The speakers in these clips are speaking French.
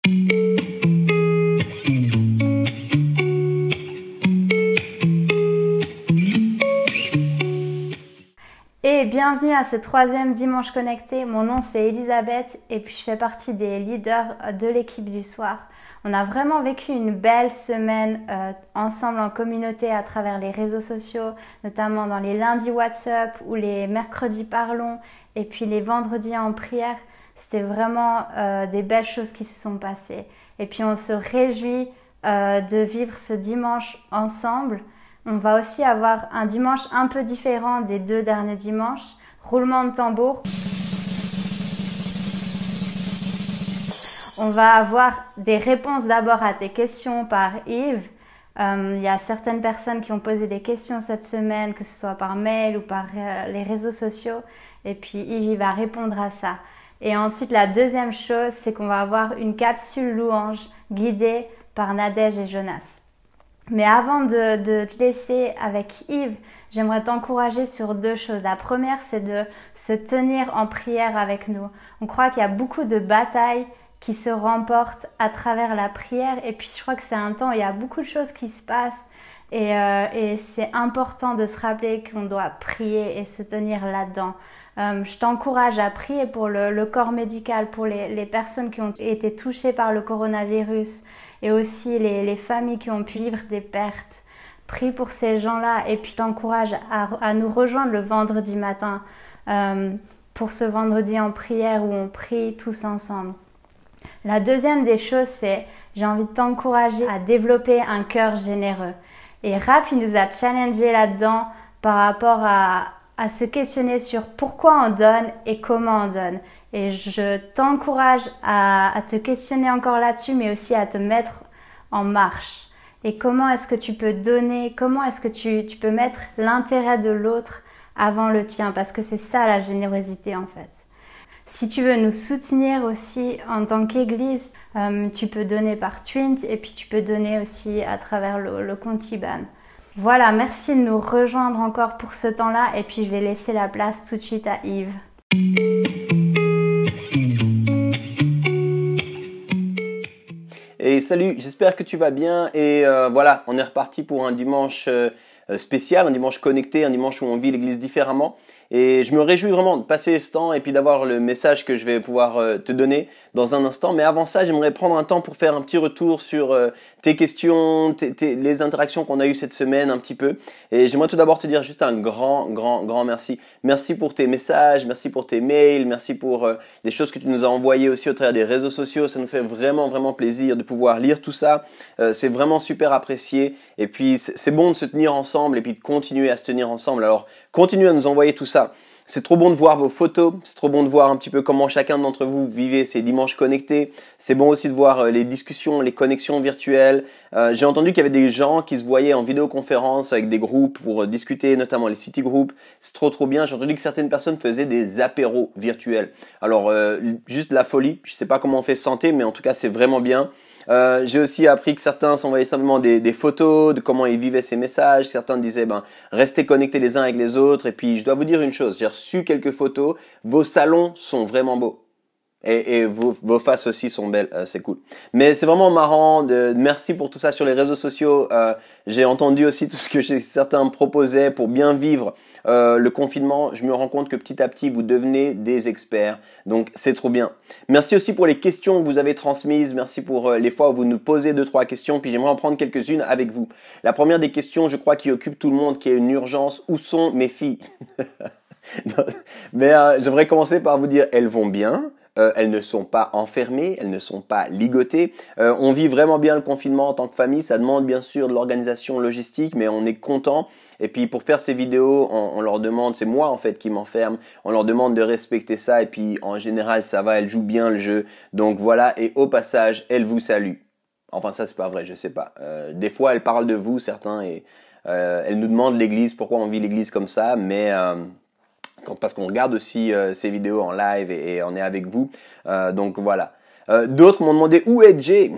Et bienvenue à ce troisième dimanche connecté. Mon nom c'est Elisabeth et puis je fais partie des leaders de l'équipe du soir. On a vraiment vécu une belle semaine ensemble en communauté à travers les réseaux sociaux, notamment dans les lundis WhatsApp ou les mercredis Parlons et puis les vendredis en prière. C'était vraiment des belles choses qui se sont passées. Et puis on se réjouit de vivre ce dimanche ensemble. On va aussi avoir un dimanche un peu différent des deux derniers dimanches. Roulement de tambour. On va avoir des réponses d'abord à tes questions par Yves. Il y a certaines personnes qui ont posé des questions cette semaine, que ce soit par mail ou par les réseaux sociaux. Et puis Yves il va répondre à ça. Et ensuite, la deuxième chose, c'est qu'on va avoir une capsule louange guidée par Nadège et Jonas. Mais avant de te laisser avec Yves, j'aimerais t'encourager sur deux choses. La première, c'est de se tenir en prière avec nous. On croit qu'il y a beaucoup de batailles qui se remportent à travers la prière. Et puis, je crois que c'est un temps où il y a beaucoup de choses qui se passent. Et c'est important de se rappeler qu'on doit prier et se tenir là-dedans. Je t'encourage à prier pour le corps médical, pour les personnes qui ont été touchées par le coronavirus et aussi les familles qui ont pu vivre des pertes. Prie pour ces gens-là et puis t'encourage à nous rejoindre le vendredi matin pour ce vendredi en prière où on prie tous ensemble. La deuxième des choses, c'est j'ai envie de t'encourager à développer un cœur généreux. Et Raph, il nous a challengé là-dedans par rapport à se questionner sur pourquoi on donne et comment on donne. Et je t'encourage à te questionner encore là-dessus, mais aussi à te mettre en marche. Et comment est-ce que tu peux donner, comment est-ce que tu peux mettre l'intérêt de l'autre avant le tien, parce que c'est ça la générosité en fait. Si tu veux nous soutenir aussi en tant qu'église, tu peux donner par Twint et puis tu peux donner aussi à travers le compte IBAN. Voilà, merci de nous rejoindre encore pour ce temps-là et puis je vais laisser la place tout de suite à Yves. Et salut, j'espère que tu vas bien et voilà, on est reparti pour un dimanche spécial, un dimanche connecté, un dimanche où on vit l'église différemment. Et je me réjouis vraiment de passer ce temps et puis d'avoir le message que je vais pouvoir te donner dans un instant. Mais avant ça, j'aimerais prendre un temps pour faire un petit retour sur tes questions, les interactions qu'on a eues cette semaine un petit peu. Et j'aimerais tout d'abord te dire juste un grand merci. Merci pour tes messages, merci pour tes mails, merci pour les choses que tu nous as envoyées aussi au travers des réseaux sociaux. Ça nous fait vraiment plaisir de pouvoir lire tout ça. C'est vraiment super apprécié. Et puis, c'est bon de se tenir ensemble et puis de continuer à se tenir ensemble. Alors, continuez à nous envoyer tout ça. C'est trop bon de voir vos photos, c'est trop bon de voir un petit peu comment chacun d'entre vous vivait ces dimanches connectés. C'est bon aussi de voir les discussions, les connexions virtuelles. J'ai entendu qu'il y avait des gens qui se voyaient en vidéoconférence avec des groupes pour discuter, notamment les city groups. C'est trop bien. J'ai entendu que certaines personnes faisaient des apéros virtuels. Alors, juste la folie. Je sais pas comment on fait santé, mais en tout cas, c'est vraiment bien. J'ai aussi appris que certains s'envoyaient simplement des photos de comment ils vivaient ces messages. Certains disaient restez connectés les uns avec les autres. Et puis je dois vous dire une chose, j'ai reçu quelques photos. Vos salons sont vraiment beaux. Et vos faces aussi sont belles, c'est cool. Mais c'est vraiment marrant, merci pour tout ça sur les réseaux sociaux. J'ai entendu aussi tout ce que certains proposaient pour bien vivre le confinement. Je me rends compte que petit à petit, vous devenez des experts. Donc, c'est trop bien. Merci aussi pour les questions que vous avez transmises. Merci pour les fois où vous nous posez 2-3 questions. Puis j'aimerais en prendre quelques-unes avec vous. La première des questions, je crois, qui occupe tout le monde, qui est une urgence. Où sont mes filles? Mais j'aimerais commencer par vous dire, elles vont bien. Elles ne sont pas enfermées, elles ne sont pas ligotées. On vit vraiment bien le confinement en tant que famille. Ça demande bien sûr de l'organisation logistique, mais on est content. Et puis pour faire ces vidéos, on leur demande, c'est moi en fait qui m'enferme, on leur demande de respecter ça. Et puis en général, ça va, elles jouent bien le jeu. Donc voilà, et au passage, elles vous saluent. Enfin ça c'est pas vrai, je sais pas. Des fois, elles parlent de vous, certains, et elles nous demandent l'église, pourquoi on vit l'église comme ça, mais... parce qu'on regarde aussi ces vidéos en live et on est avec vous. Donc voilà. D'autres m'ont demandé où est Jay.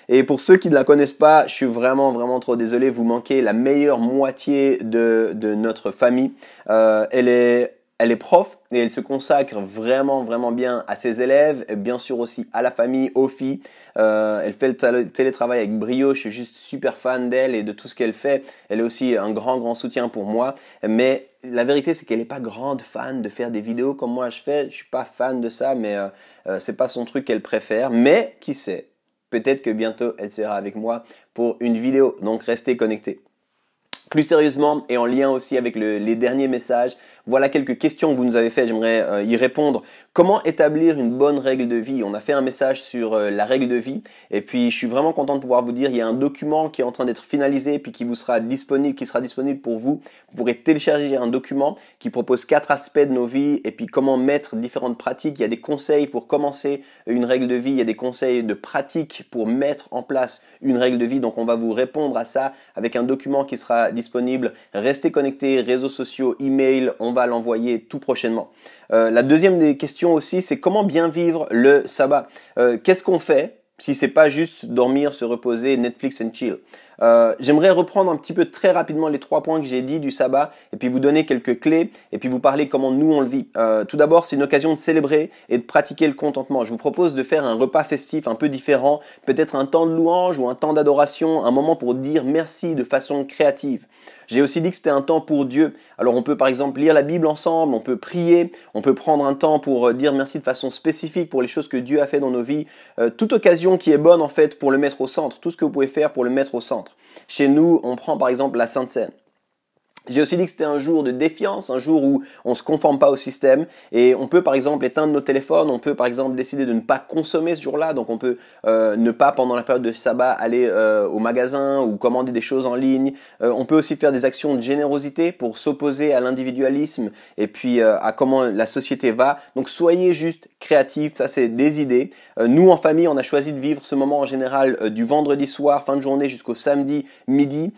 Et pour ceux qui ne la connaissent pas, je suis vraiment trop désolé. Vous manquez la meilleure moitié de notre famille. Elle est elle est prof et elle se consacre vraiment, vraiment bien à ses élèves, et bien sûr aussi à la famille, aux filles. Elle fait le télétravail avec brio, je suis juste super fan d'elle et de tout ce qu'elle fait. Elle est aussi un grand, grand soutien pour moi. Mais la vérité, c'est qu'elle n'est pas grande fan de faire des vidéos comme moi je fais. Je suis pas fan de ça, mais c'est pas son truc qu'elle préfère. Mais qui sait, peut-être que bientôt elle sera avec moi pour une vidéo. Donc restez connectés. Plus sérieusement et en lien aussi avec les derniers messages, voilà quelques questions que vous nous avez faites, j'aimerais y répondre. Comment établir une bonne règle de vie? On a fait un message sur la règle de vie et puis je suis vraiment content de pouvoir vous dire, il y a un document qui est en train d'être finalisé puis qui sera disponible pour vous. Vous pourrez télécharger un document qui propose 4 aspects de nos vies et puis comment mettre différentes pratiques. Il y a des conseils pour commencer une règle de vie, il y a des conseils de pratique pour mettre en place une règle de vie. Donc on va vous répondre à ça avec un document qui sera disponible. Restez connectés, réseaux sociaux, email, on va l'envoyer tout prochainement. La deuxième des questions aussi, c'est comment bien vivre le sabbat. Qu'est-ce qu'on fait si c'est pas juste dormir, se reposer, Netflix and chill? J'aimerais reprendre un petit peu très rapidement les 3 points que j'ai dit du sabbat et puis vous donner quelques clés et puis vous parler comment nous on le vit. Tout d'abord, c'est une occasion de célébrer et de pratiquer le contentement. Je vous propose de faire un repas festif un peu différent, peut-être un temps de louange ou un temps d'adoration, un moment pour dire merci de façon créative. J'ai aussi dit que c'était un temps pour Dieu. Alors on peut par exemple lire la Bible ensemble, on peut prier, on peut prendre un temps pour dire merci de façon spécifique pour les choses que Dieu a fait dans nos vies. Toute occasion qui est bonne en fait pour le mettre au centre, tout ce que vous pouvez faire pour le mettre au centre. Chez nous, on prend par exemple la Sainte Seine. J'ai aussi dit que c'était un jour de défiance, un jour où on ne se conforme pas au système et on peut par exemple éteindre nos téléphones, on peut par exemple décider de ne pas consommer ce jour-là, donc on peut ne pas pendant la période de sabbat aller au magasin ou commander des choses en ligne. On peut aussi faire des actions de générosité pour s'opposer à l'individualisme et puis à comment la société va. Donc soyez juste créatifs, ça c'est des idées. Nous en famille, on a choisi de vivre ce moment en général du vendredi soir, fin de journée jusqu'au samedi midi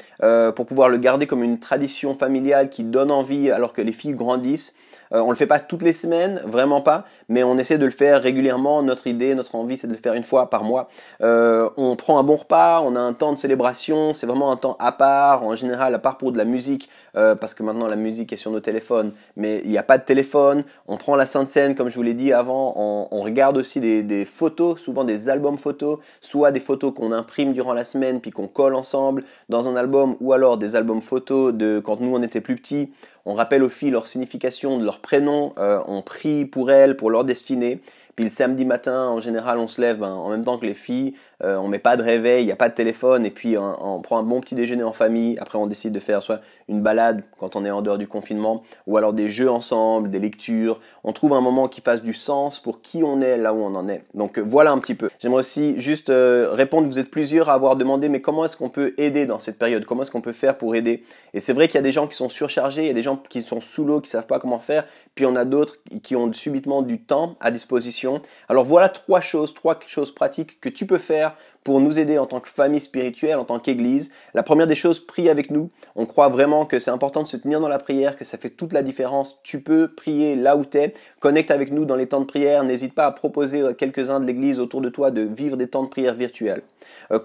pour pouvoir le garder comme une tradition familiale qui donne envie alors que les filles grandissent. On le fait pas toutes les semaines, vraiment pas, mais on essaie de le faire régulièrement. Notre idée, notre envie, c'est de le faire une fois par mois. On prend un bon repas, on a un temps de célébration, c'est vraiment un temps à part, en général à part pour de la musique, parce que maintenant la musique est sur nos téléphones, mais il n'y a pas de téléphone. On prend la Sainte Seine, comme je vous l'ai dit avant, on regarde aussi des photos, souvent des albums photos, soit des photos qu'on imprime durant la semaine puis qu'on colle ensemble dans un album, ou alors des albums photos de quand nous on était plus petits. On rappelle aux filles leur signification de leur prénom, on prie pour elles, pour leur destinée. Puis le samedi matin, en général, on se lève en même temps que les filles, on met pas de réveil, il n'y a pas de téléphone, et puis on prend un bon petit déjeuner en famille. Après, on décide de faire soit une balade quand on est en dehors du confinement, ou alors des jeux ensemble, des lectures. On trouve un moment qui fasse du sens pour qui on est, là où on en est. Donc voilà un petit peu. J'aimerais aussi juste répondre, vous êtes plusieurs à avoir demandé, mais comment est-ce qu'on peut aider dans cette période? Comment est-ce qu'on peut faire pour aider? Et c'est vrai qu'il y a des gens qui sont surchargés, il y a des gens qui sont sous l'eau, qui savent pas comment faire, puis on a d'autres qui ont subitement du temps à disposition. Alors voilà trois choses pratiques que tu peux faire pour nous aider en tant que famille spirituelle, en tant qu'église. La première des choses, prie avec nous. On croit vraiment que c'est important de se tenir dans la prière, que ça fait toute la différence. Tu peux prier là où tu es. Connecte avec nous dans les temps de prière. N'hésite pas à proposer à quelques-uns de l'église autour de toi de vivre des temps de prière virtuels.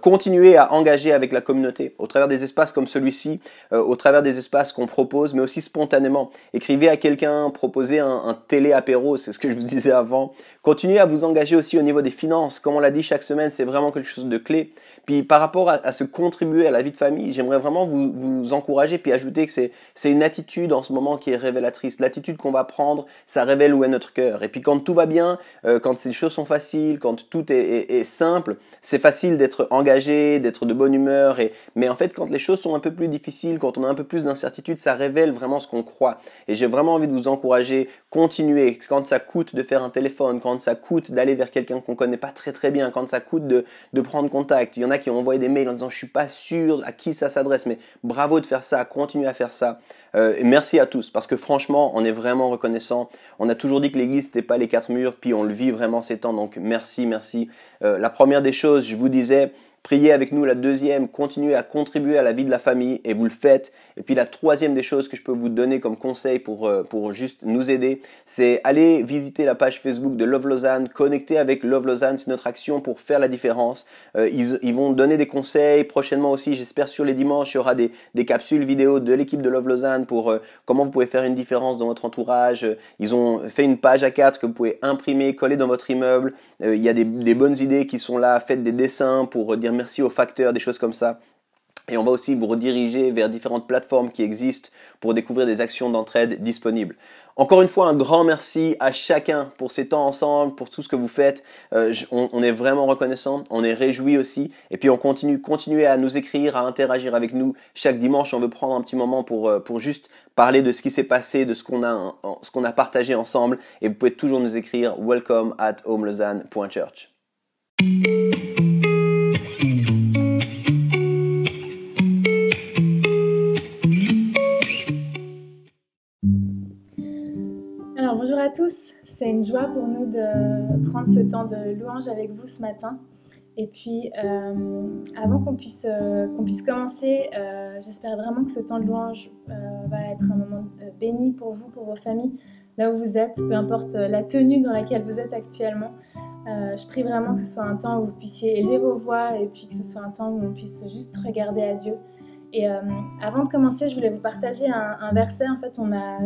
Continuez à engager avec la communauté au travers des espaces comme celui-ci, au travers des espaces qu'on propose, mais aussi spontanément. Écrivez à quelqu'un, proposez un télé-apéro, c'est ce que je vous disais avant. Continuez à vous engager aussi au niveau des finances. Comme on l'a dit chaque semaine, c'est vraiment quelque chose de clé. Puis par rapport à se contribuer à la vie de famille, j'aimerais vraiment vous encourager puis ajouter que c'est une attitude en ce moment qui est révélatrice. L'attitude qu'on va prendre, ça révèle où est notre cœur. Et puis quand tout va bien, quand les choses sont faciles, quand tout est simple, c'est facile d'être engagé, d'être de bonne humeur. Mais en fait, quand les choses sont un peu plus difficiles, quand on a un peu plus d'incertitude, ça révèle vraiment ce qu'on croit. Et j'ai vraiment envie de vous encourager, continuez. Quand ça coûte de faire un téléphone, quand ça coûte d'aller vers quelqu'un qu'on connaît pas très très bien, quand ça coûte de prendre contact. Il y en a qui ont envoyé des mails en disant je suis pas sûr à qui ça s'adresse, mais bravo de faire ça, continuez à faire ça. Et merci à tous, parce que franchement, on est vraiment reconnaissant. On a toujours dit que l'église n'était pas les 4 murs, puis on le vit vraiment ces temps, donc merci. La première des choses, je vous disais, priez avec nous. La deuxième, continuez à contribuer à la vie de la famille et vous le faites. Et puis la troisième des choses que je peux vous donner comme conseil pour juste nous aider, c'est aller visiter la page Facebook de Love Lausanne, connecter avec Love Lausanne, c'est notre action pour faire la différence. Ils vont donner des conseils prochainement aussi, j'espère sur les dimanches, il y aura des capsules vidéo de l'équipe de Love Lausanne pour comment vous pouvez faire une différence dans votre entourage. Ils ont fait une page A4 que vous pouvez imprimer, coller dans votre immeuble. Il y a des bonnes idées qui sont là, faites des dessins pour dire merci aux facteurs, des choses comme ça. Et on va aussi vous rediriger vers différentes plateformes qui existent pour découvrir des actions d'entraide disponibles. Encore une fois, un grand merci à chacun pour ces temps ensemble, pour tout ce que vous faites. On est vraiment reconnaissant, on est réjouis aussi. Et puis on continuez à nous écrire, à interagir avec nous. Chaque dimanche, on veut prendre un petit moment pour juste parler de ce qui s'est passé, de ce qu'on a partagé ensemble. Et vous pouvez toujours nous écrire welcome@homelausanne.church. Alors bonjour à tous, c'est une joie pour nous de prendre ce temps de louange avec vous ce matin. Et puis avant qu'on puisse commencer, j'espère vraiment que ce temps de louange va être un moment béni pour vous, pour vos familles, là où vous êtes, peu importe la tenue dans laquelle vous êtes actuellement. Je prie vraiment que ce soit un temps où vous puissiez élever vos voix et puis que ce soit un temps où on puisse juste regarder à Dieu. Et avant de commencer, je voulais vous partager un verset. En fait, on a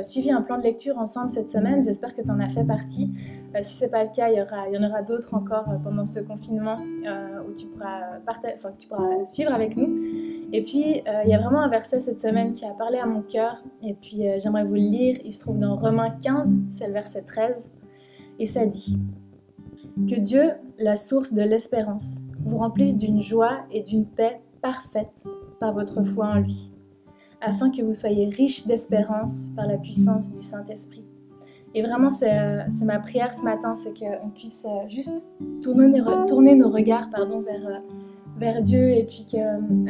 suivi un plan de lecture ensemble cette semaine. J'espère que tu en as fait partie. Si ce n'est pas le cas, il y en aura d'autres encore pendant ce confinement où tu pourras suivre avec nous. Et puis, il y a vraiment un verset cette semaine qui a parlé à mon cœur. Et puis, j'aimerais vous le lire. Il se trouve dans Romains 15, c'est le verset 13. Et ça dit « Que Dieu, la source de l'espérance, vous remplisse d'une joie et d'une paix parfaite par votre foi en lui, afin que vous soyez riches d'espérance par la puissance du Saint-Esprit. » Et vraiment, c'est ma prière ce matin, c'est qu'on puisse juste tourner nos regards vers Dieu, et puis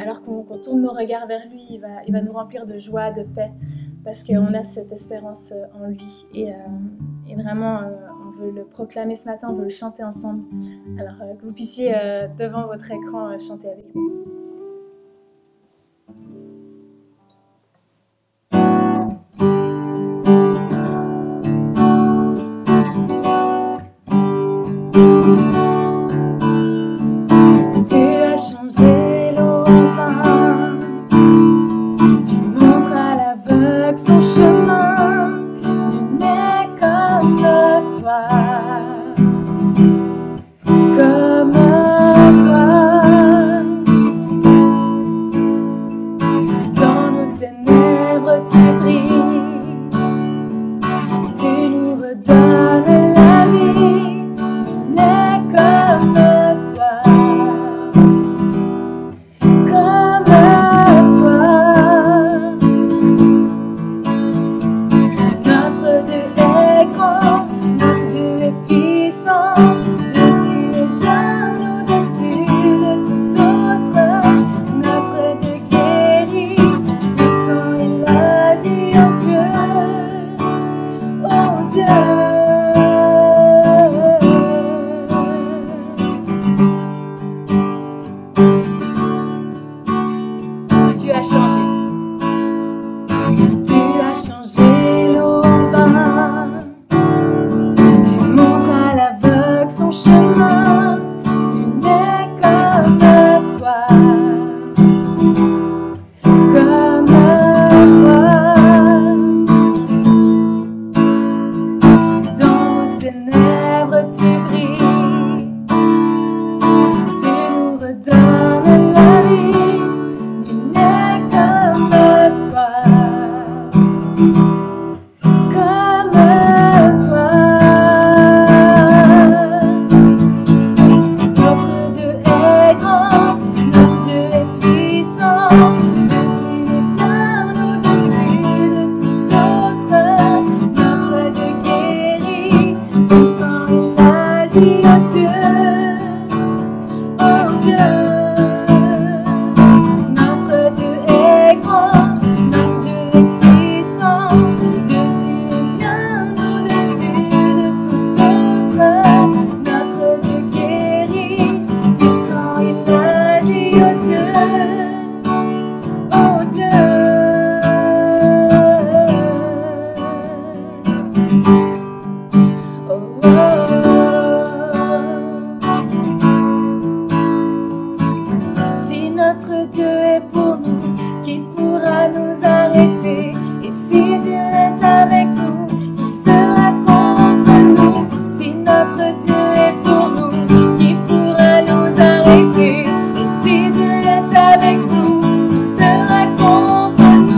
alors qu'on tourne nos regards vers lui, il va nous remplir de joie, de paix, parce qu'on a cette espérance en lui. Et vraiment, on veut le proclamer ce matin, on veut le chanter ensemble. Alors que vous puissiez, devant votre écran, chanter avec nous. Son chemin, nul n'est comme toi, comme toi. Dans nos ténèbres tu brilles, tu nous redonnes la vie, nul n'est comme toi, comme toi. Notre Dieu est puissant, Dieu tu es bien au-dessus de tout autre. Notre Dieu guérit, puissant et l'agit, oh Dieu, oh Dieu. Tu as changé, tu as changé l'eau en vin. Son chemin, nul n'est comme toi, comme toi. Dans nos ténèbres tu brilles, tu nous redonnes la vie, nul n'est comme toi, comme toi. Oh Dieu, oh Dieu. notre Dieu est pour nous, qui pourra nous arrêter? Et si Dieu est avec nous, qui sera contre nous? Si notre Dieu est pour nous, qui pourra nous arrêter? Et si Dieu est avec nous, qui sera contre nous?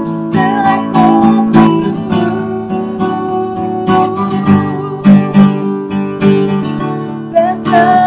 Qui sera contre nous? Personne.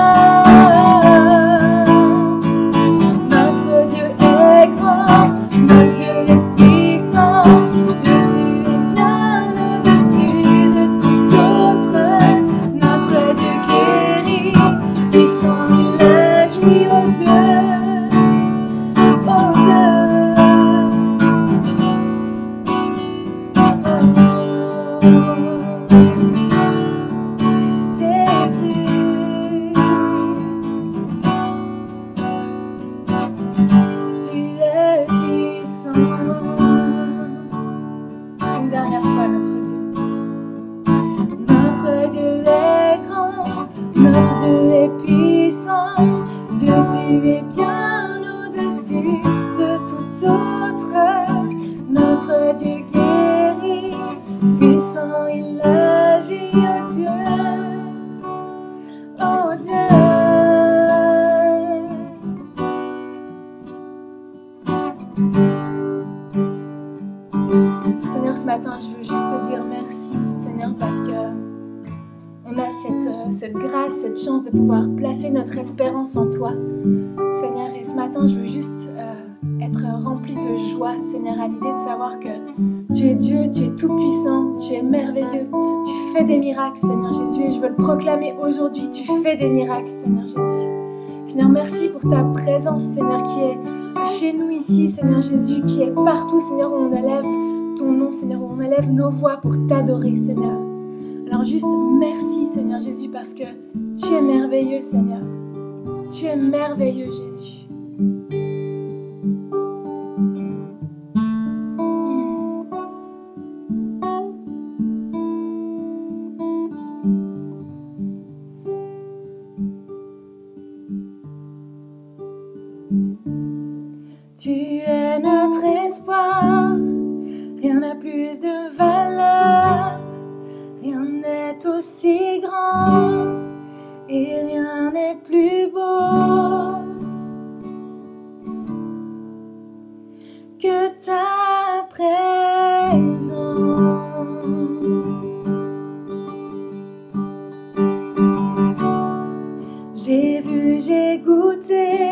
Seigneur, ce matin, je veux juste te dire merci, Seigneur, parce que on a cette grâce, cette chance de pouvoir placer notre espérance en toi, Seigneur. Et ce matin, je veux juste être rempli de joie, Seigneur, à l'idée de savoir que tu es Dieu, tu es tout-puissant, tu es merveilleux, tu fais des miracles, Seigneur Jésus, et je veux le proclamer aujourd'hui, tu fais des miracles, Seigneur Jésus. Seigneur, merci pour ta présence, Seigneur, qui est chez nous ici, Seigneur Jésus, qui est partout, Seigneur, où on élève ton nom, Seigneur, où on élève nos voix pour t'adorer, Seigneur. Alors juste merci, Seigneur Jésus, parce que tu es merveilleux, Seigneur. Tu es merveilleux, Jésus. Tu es notre espoir, rien n'a plus de valeur, rien n'est aussi grand et rien n'est plus beau que ta présence. J'ai vu, j'ai goûté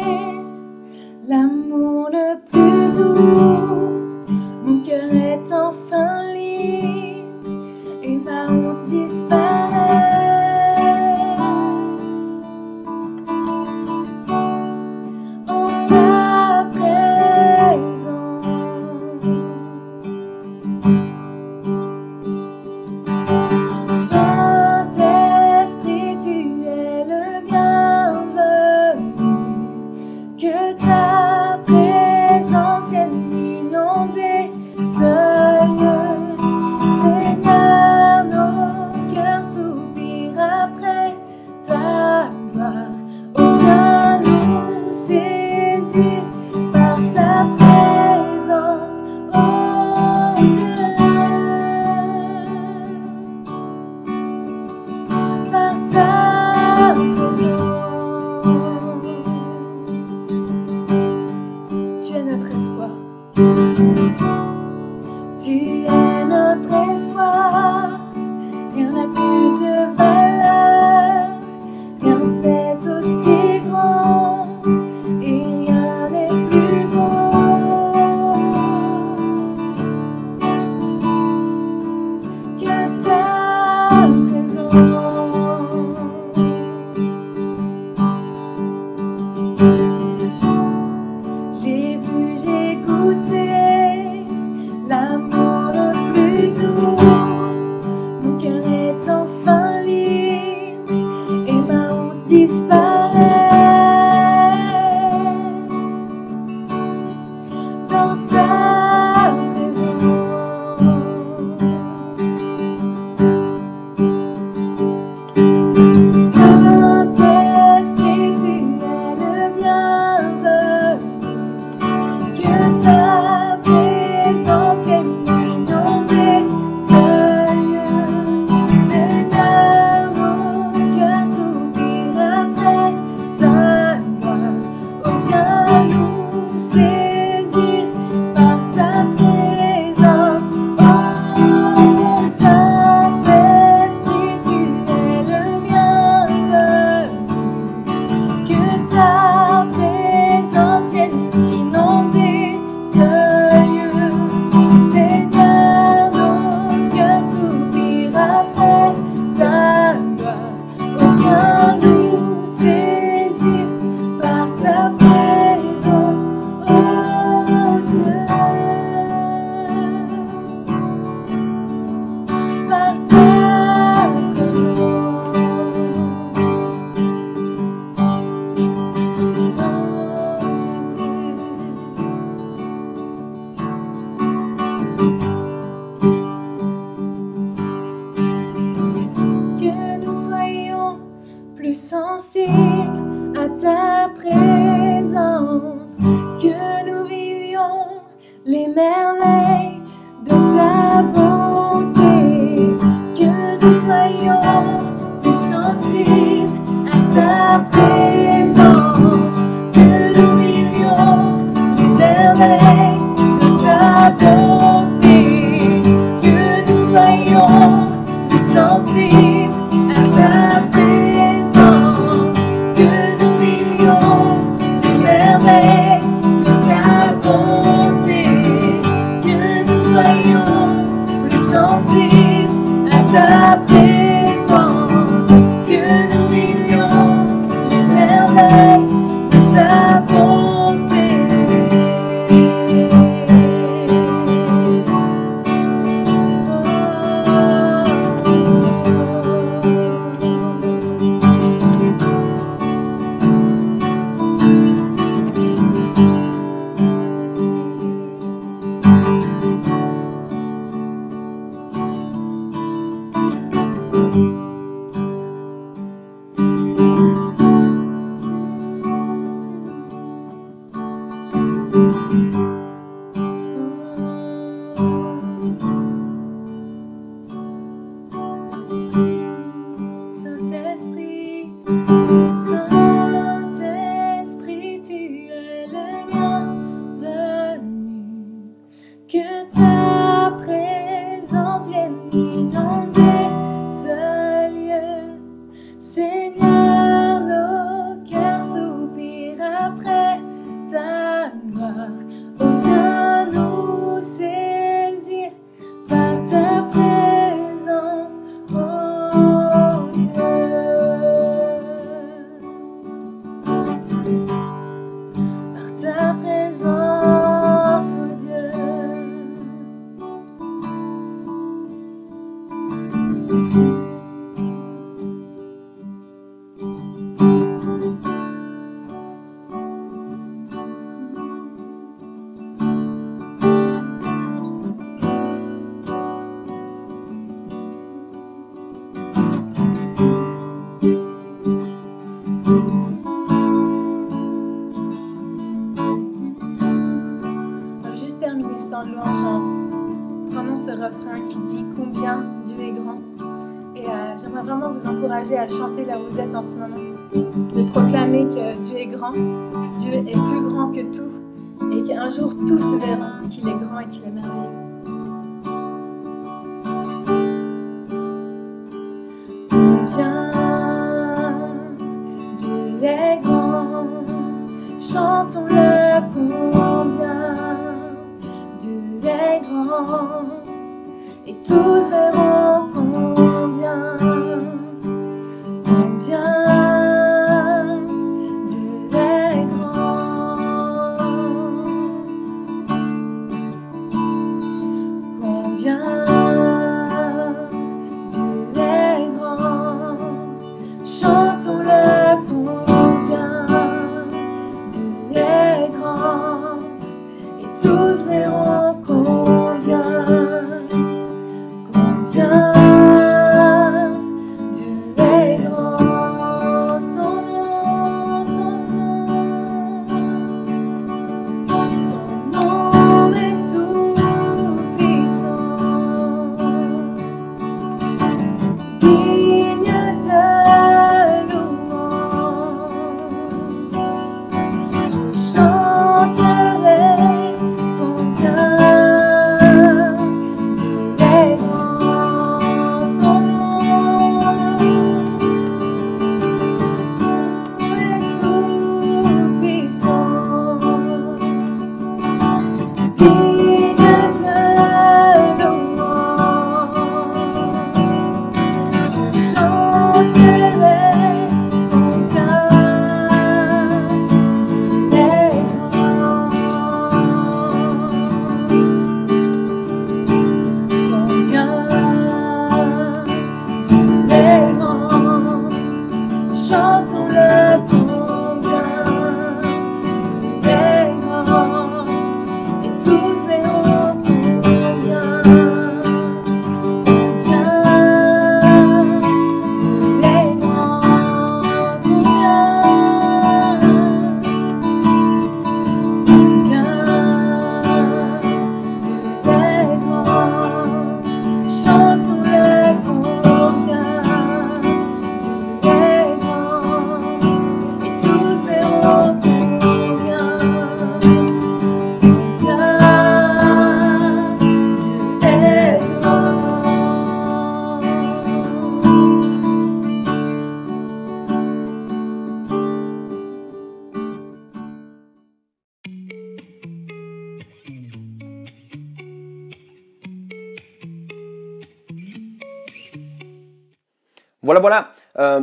l'amour le plus doux, mon cœur est enfin libre et ma honte disparaît. plus sensible à ta présence, que nous vivions les merveilles de ta bonté, que nous soyons plus sensibles à ta présence, que nous vivions les merveilles de ta bonté, que nous soyons plus sensibles à ta présence, que nous vivions les merveilles de ta bonté, que nous soyons plus sensibles à ta présence, que nous vivions les merveilles de ta bonté. Saint-Esprit, Saint-Esprit, tu es le bienvenu. Que ta présence vienne inonder ce lieu. Seigneur, nos cœurs soupirent après ta gloire. Oh, viens nous saisir par ta présence, oh Dieu. Par ta présence, oh Dieu. On va juste terminer ce temps de louange en prenant ce refrain qui dit combien Dieu est grand. Et j'aimerais vraiment vous encourager à chanter là où vous êtes en ce moment, de proclamer que Dieu est grand, Dieu est plus grand que tout, et qu'un jour tous verront qu'il est grand et qu'il est merveilleux. Combien Dieu est grand, chantons-le combien Dieu est grand, et tous verront combien Dieu est grand, combien Dieu est grand, chantons-le combien Dieu est grand, et tous verront combien Dieu est grand. Son nom est tout puissant, digne de louange. Je chanterai combien Dieu est grand. Voilà.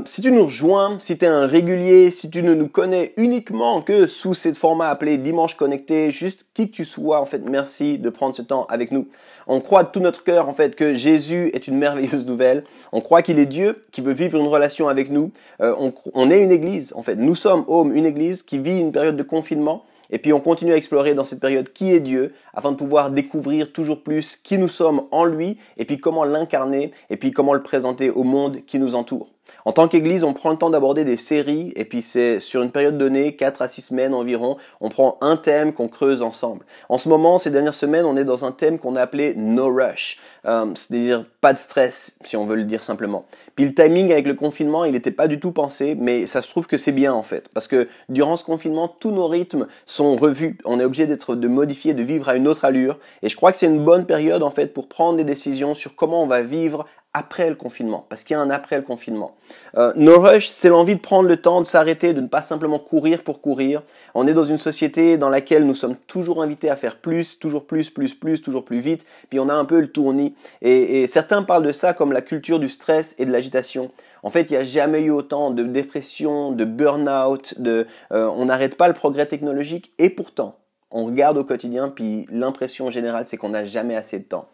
Si tu nous rejoins, si tu es un régulier, si tu ne nous connais uniquement que sous ce format appelé Dimanche Connecté, juste qui que tu sois, en fait, merci de prendre ce temps avec nous. On croit de tout notre cœur, en fait, que Jésus est une merveilleuse nouvelle. On croit qu'il est Dieu, qui veut vivre une relation avec nous. On est une église, en fait. Nous sommes, Home, une église qui vit une période de confinement. Et puis on continue à explorer dans cette période qui est Dieu, afin de pouvoir découvrir toujours plus qui nous sommes en lui, et puis comment l'incarner, et puis comment le présenter au monde qui nous entoure. En tant qu'Église, on prend le temps d'aborder des séries, et puis c'est sur une période donnée, 4 à 6 semaines environ, on prend un thème qu'on creuse ensemble. En ce moment, ces dernières semaines, on est dans un thème qu'on a appelé No Rush, c'est-à-dire pas de stress, si on veut le dire simplement. Puis le timing avec le confinement, il n'était pas du tout pensé, mais ça se trouve que c'est bien en fait, parce que durant ce confinement, tous nos rythmes sont revus. On est obligé de modifier, de vivre à une autre allure, et je crois que c'est une bonne période en fait pour prendre des décisions sur comment on va vivre après le confinement, parce qu'il y a un après le confinement. No Rush, c'est l'envie de prendre le temps de s'arrêter, de ne pas simplement courir pour courir. On est dans une société dans laquelle nous sommes toujours invités à faire plus, toujours plus, toujours plus vite, puis on a un peu le tournis. Et certains parlent de ça comme la culture du stress et de l'agitation. En fait, il n'y a jamais eu autant de dépression, de burn-out, on n'arrête pas le progrès technologique, et pourtant, on regarde au quotidien, puis l'impression générale, c'est qu'on n'a jamais assez de temps.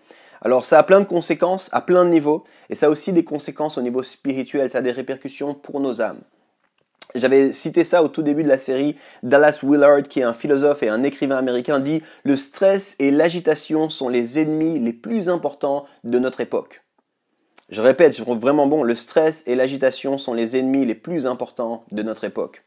Alors ça a plein de conséquences à plein de niveaux, et ça a aussi des conséquences au niveau spirituel, ça a des répercussions pour nos âmes. J'avais cité ça au tout début de la série. Dallas Willard, qui est un philosophe et un écrivain américain, dit « Le stress et l'agitation sont les ennemis les plus importants de notre époque ». Je répète, je trouve vraiment bon, le stress et l'agitation sont les ennemis les plus importants de notre époque.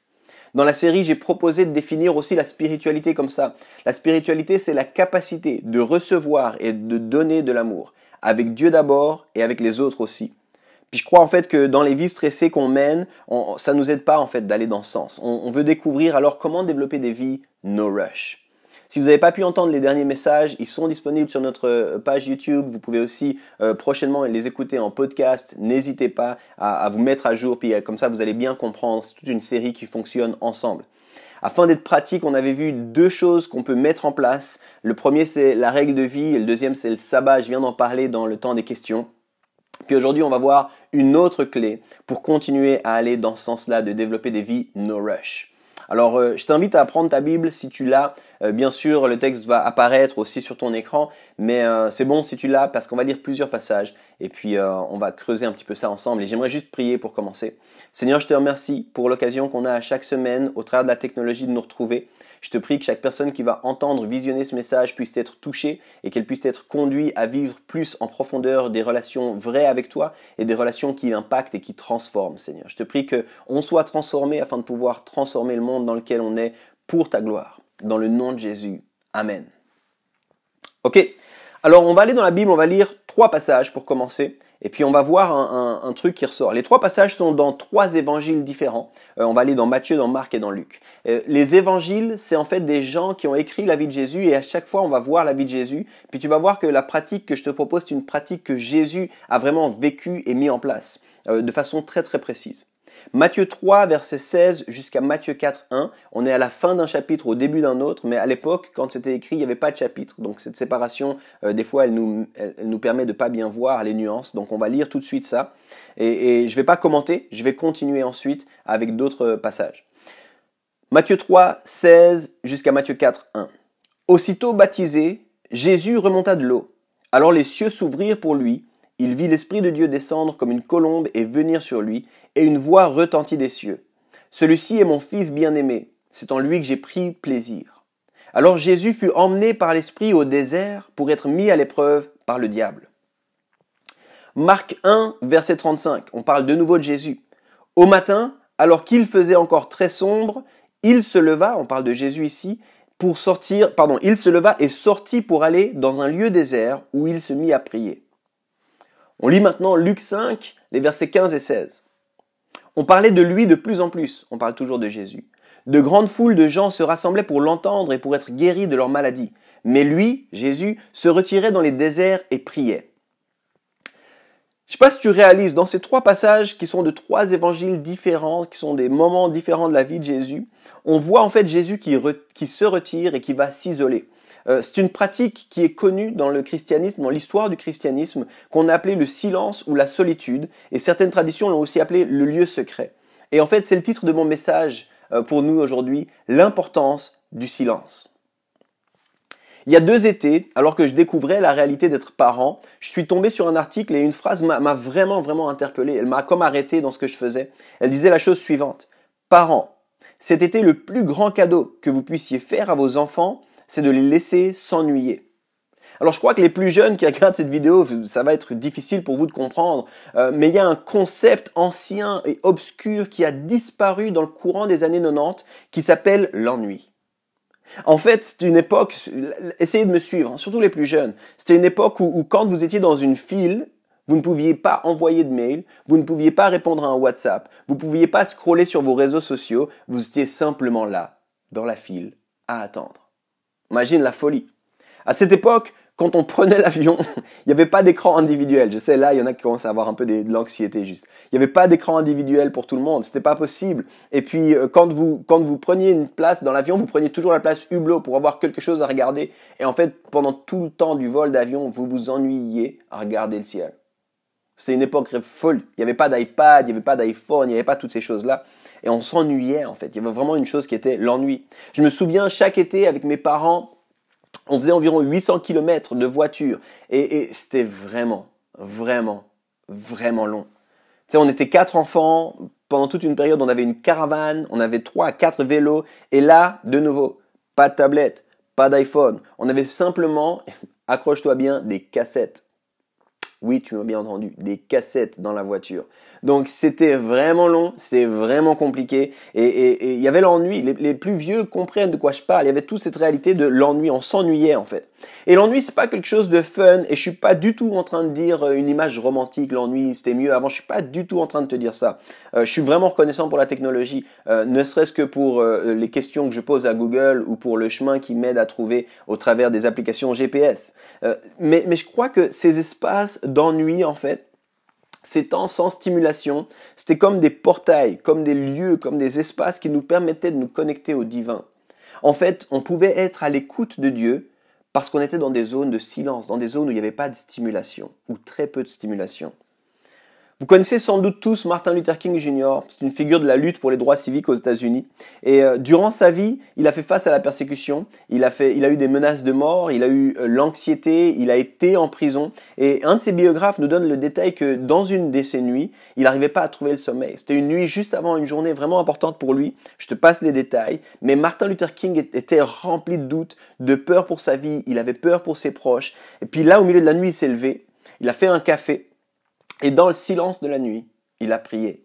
Dans la série, j'ai proposé de définir aussi la spiritualité comme ça. La spiritualité, c'est la capacité de recevoir et de donner de l'amour, avec Dieu d'abord et avec les autres aussi. Puis je crois en fait que dans les vies stressées qu'on mène, ça nous aide pas en fait d'aller dans ce sens. On veut découvrir alors comment développer des vies no rush. Si vous n'avez pas pu entendre les derniers messages, ils sont disponibles sur notre page YouTube. Vous pouvez aussi prochainement les écouter en podcast. N'hésitez pas à vous mettre à jour, puis comme ça vous allez bien comprendre. C'est toute une série qui fonctionne ensemble. Afin d'être pratique, on avait vu 2 choses qu'on peut mettre en place. Le premier, c'est la règle de vie, et le deuxième, c'est le sabbat. Je viens d'en parler dans le temps des questions. Puis aujourd'hui, on va voir une autre clé pour continuer à aller dans ce sens-là, de développer des vies no rush. Alors, je t'invite à prendre ta Bible si tu l'as. Bien sûr, le texte va apparaître aussi sur ton écran, mais c'est bon si tu l'as parce qu'on va lire plusieurs passages et puis on va creuser un petit peu ça ensemble. Et j'aimerais juste prier pour commencer. Seigneur, je te remercie pour l'occasion qu'on a à chaque semaine, au travers de la technologie, de nous retrouver. Je te prie que chaque personne qui va entendre, visionner ce message puisse être touchée et qu'elle puisse être conduite à vivre plus en profondeur des relations vraies avec toi et des relations qui impactent et qui transforment, Seigneur. Je te prie qu'on soit transformé afin de pouvoir transformer le monde dans lequel on est pour ta gloire. Dans le nom de Jésus. Amen. Ok, alors on va aller dans la Bible, on va lire 3 passages pour commencer. Et puis on va voir un truc qui ressort. Les 3 passages sont dans 3 évangiles différents. On va aller dans Matthieu, dans Marc et dans Luc. Les évangiles, c'est en fait des gens qui ont écrit la vie de Jésus et à chaque fois on va voir la vie de Jésus. Puis tu vas voir que la pratique que je te propose, c'est une pratique que Jésus a vraiment vécue et mis en place de façon très très précise. Matthieu 3, verset 16 jusqu'à Matthieu 4, 1. On est à la fin d'un chapitre, au début d'un autre, mais à l'époque, quand c'était écrit, il n'y avait pas de chapitre. Donc cette séparation, des fois, elle nous permet de pas bien voir les nuances. Donc on va lire tout de suite ça. Et je ne vais pas commenter, je vais continuer ensuite avec d'autres passages. Matthieu 3, 16 jusqu'à Matthieu 4, 1. Aussitôt baptisé, Jésus remonta de l'eau. Alors les cieux s'ouvrirent pour lui. Il vit l'Esprit de Dieu descendre comme une colombe et venir sur lui, et une voix retentit des cieux. Celui-ci est mon Fils bien-aimé, c'est en lui que j'ai pris plaisir. Alors Jésus fut emmené par l'Esprit au désert pour être mis à l'épreuve par le diable. Marc 1, verset 35, on parle de nouveau de Jésus. Au matin, alors qu'il faisait encore très sombre, il se leva, on parle de Jésus ici, il se leva et sortit pour aller dans un lieu désert où il se mit à prier. On lit maintenant Luc 5, les versets 15 et 16. On parlait de lui de plus en plus, on parle toujours de Jésus. De grandes foules de gens se rassemblaient pour l'entendre et pour être guéris de leur maladie. Mais lui, Jésus, se retirait dans les déserts et priait. Je ne sais pas si tu réalises, dans ces 3 passages qui sont de 3 évangiles différents, qui sont des moments différents de la vie de Jésus, on voit en fait Jésus qui se retire et qui va s'isoler. C'est une pratique qui est connue dans le christianisme, dans l'histoire du christianisme, qu'on a appelé le silence ou la solitude, et certaines traditions l'ont aussi appelé le lieu secret. Et en fait, c'est le titre de mon message pour nous aujourd'hui, l'importance du silence. Il y a 2 étés, alors que je découvrais la réalité d'être parent, je suis tombé sur un article et une phrase m'a vraiment interpellé. Elle m'a comme arrêté dans ce que je faisais. Elle disait la chose suivante. Parents, cet été, le plus grand cadeau que vous puissiez faire à vos enfants, c'est de les laisser s'ennuyer. Alors je crois que les plus jeunes qui regardent cette vidéo, ça va être difficile pour vous de comprendre, mais il y a un concept ancien et obscur qui a disparu dans le courant des années 90 qui s'appelle l'ennui. En fait, c'est une époque, essayez de me suivre, hein, surtout les plus jeunes, c'était une époque où quand vous étiez dans une file, vous ne pouviez pas envoyer de mail, vous ne pouviez pas répondre à un WhatsApp, vous ne pouviez pas scroller sur vos réseaux sociaux, vous étiez simplement là, dans la file, à attendre. Imagine la folie. À cette époque, quand on prenait l'avion, il n'y avait pas d'écran individuel. Je sais, là, il y en a qui commencent à avoir un peu de l'anxiété juste. Il n'y avait pas d'écran individuel pour tout le monde. C'était pas possible. Et puis, quand vous preniez une place dans l'avion, vous preniez toujours la place hublot pour avoir quelque chose à regarder. Et en fait, pendant tout le temps du vol d'avion, vous vous ennuyiez à regarder le ciel. C'était une époque folle. Il n'y avait pas d'iPad, il n'y avait pas d'iPhone, il n'y avait pas toutes ces choses-là. Et on s'ennuyait, en fait. Il y avait vraiment une chose qui était l'ennui. Je me souviens, chaque été, avec mes parents, on faisait environ 800 km de voiture et c'était vraiment long. Tu sais, on était 4 enfants, pendant toute une période, on avait une caravane, on avait 3 à 4 vélos et là, de nouveau, pas de tablette, pas d'iPhone. On avait simplement, accroche-toi bien, des cassettes. Oui, tu m'as bien entendu, des cassettes dans la voiture. Donc c'était vraiment long, c'était vraiment compliqué et il y avait l'ennui. Les plus vieux comprennent de quoi je parle. Il y avait toute cette réalité de l'ennui, on s'ennuyait en fait. Et l'ennui, c'est pas quelque chose de fun et je suis pas du tout en train de dire une image romantique, l'ennui c'était mieux avant. Je suis pas du tout en train de te dire ça. Je suis vraiment reconnaissant pour la technologie, ne serait-ce que pour les questions que je pose à Google ou pour le chemin qui m'aide à trouver au travers des applications GPS. Mais je crois que ces espaces d'ennui en fait, ces temps sans stimulation, c'était comme des portails, comme des lieux, comme des espaces qui nous permettaient de nous connecter au divin. En fait, on pouvait être à l'écoute de Dieu parce qu'on était dans des zones de silence, dans des zones où il n'y avait pas de stimulation, ou très peu de stimulation. Vous connaissez sans doute tous Martin Luther King Jr., c'est une figure de la lutte pour les droits civiques aux États-Unis. Et durant sa vie, il a fait face à la persécution, il a eu des menaces de mort, il a eu l'anxiété, il a été en prison. Et un de ses biographes nous donne le détail que dans une de ces nuits, il n'arrivait pas à trouver le sommeil. C'était une nuit juste avant une journée vraiment importante pour lui. Je te passe les détails. Mais Martin Luther King était rempli de doutes, de peur pour sa vie, il avait peur pour ses proches. Et puis là, au milieu de la nuit, il s'est levé, il a fait un café. Et dans le silence de la nuit, il a prié.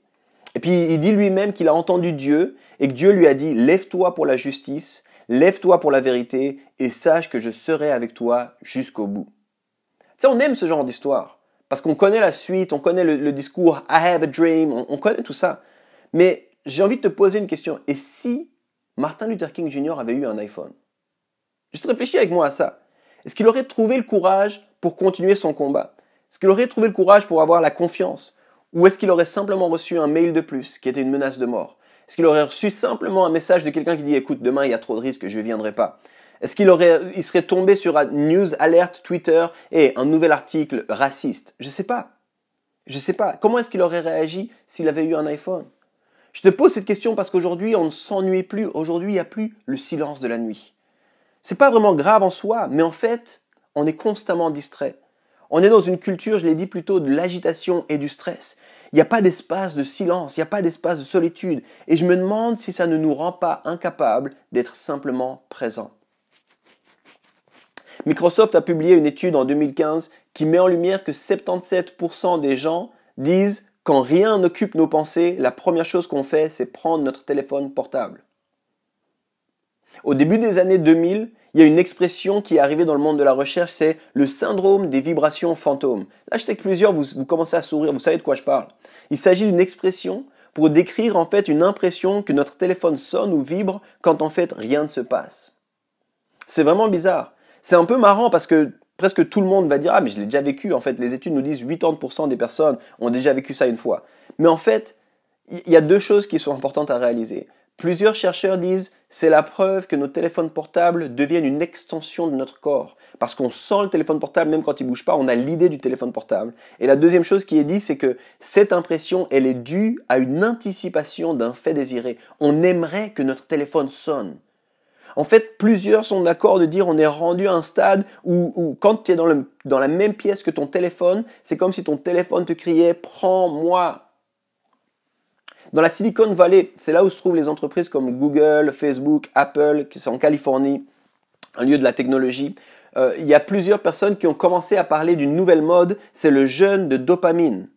Et puis il dit lui-même qu'il a entendu Dieu et que Dieu lui a dit « Lève-toi pour la justice, lève-toi pour la vérité et sache que je serai avec toi jusqu'au bout. » Tu sais, on aime ce genre d'histoire parce qu'on connaît la suite, on connaît le discours « I have a dream », on connaît tout ça. Mais j'ai envie de te poser une question. Et si Martin Luther King Jr. avait eu un iPhone? Juste réfléchis avec moi à ça. Est-ce qu'il aurait trouvé le courage pour continuer son combat? Est-ce qu'il aurait trouvé le courage pour avoir la confiance? Ou est-ce qu'il aurait simplement reçu un mail de plus qui était une menace de mort? Est-ce qu'il aurait reçu simplement un message de quelqu'un qui dit « Écoute, demain il y a trop de risques, je ne viendrai pas ». Est-ce qu'il serait tombé sur un news alert Twitter et un nouvel article raciste? Je ne sais pas. Je ne sais pas. Comment est-ce qu'il aurait réagi s'il avait eu un iPhone? Je te pose cette question parce qu'aujourd'hui on ne s'ennuie plus. Aujourd'hui il n'y a plus le silence de la nuit. C'est pas vraiment grave en soi, mais en fait on est constamment distrait. On est dans une culture, je l'ai dit plus tôt, de l'agitation et du stress. Il n'y a pas d'espace de silence, il n'y a pas d'espace de solitude. Et je me demande si ça ne nous rend pas incapables d'être simplement présents. Microsoft a publié une étude en 2015 qui met en lumière que 77% des gens disent « Quand rien n'occupe nos pensées, la première chose qu'on fait, c'est prendre notre téléphone portable ». Au début des années 2000, il y a une expression qui est arrivée dans le monde de la recherche, c'est le syndrome des vibrations fantômes. Là, je sais que plusieurs, vous commencez à sourire, vous savez de quoi je parle. Il s'agit d'une expression pour décrire en fait une impression que notre téléphone sonne ou vibre quand en fait rien ne se passe. C'est vraiment bizarre. C'est un peu marrant parce que presque tout le monde va dire « Ah, mais je l'ai déjà vécu ». En fait, les études nous disent 80% des personnes ont déjà vécu ça une fois. Mais en fait, il y a deux choses qui sont importantes à réaliser. Plusieurs chercheurs disent c'est la preuve que nos téléphones portables deviennent une extension de notre corps. Parce qu'on sent le téléphone portable, même quand il ne bouge pas, on a l'idée du téléphone portable. Et la deuxième chose qui est dit, c'est que cette impression, elle est due à une anticipation d'un fait désiré. On aimerait que notre téléphone sonne. En fait, plusieurs sont d'accord de dire on est rendu à un stade où quand tu es dans la même pièce que ton téléphone, c'est comme si ton téléphone te criait « Prends-moi ». Dans la Silicon Valley, c'est là où se trouvent les entreprises comme Google, Facebook, Apple, qui sont en Californie, un lieu de la technologie. Il y a plusieurs personnes qui ont commencé à parler d'une nouvelle mode, c'est le jeûne de dopamine.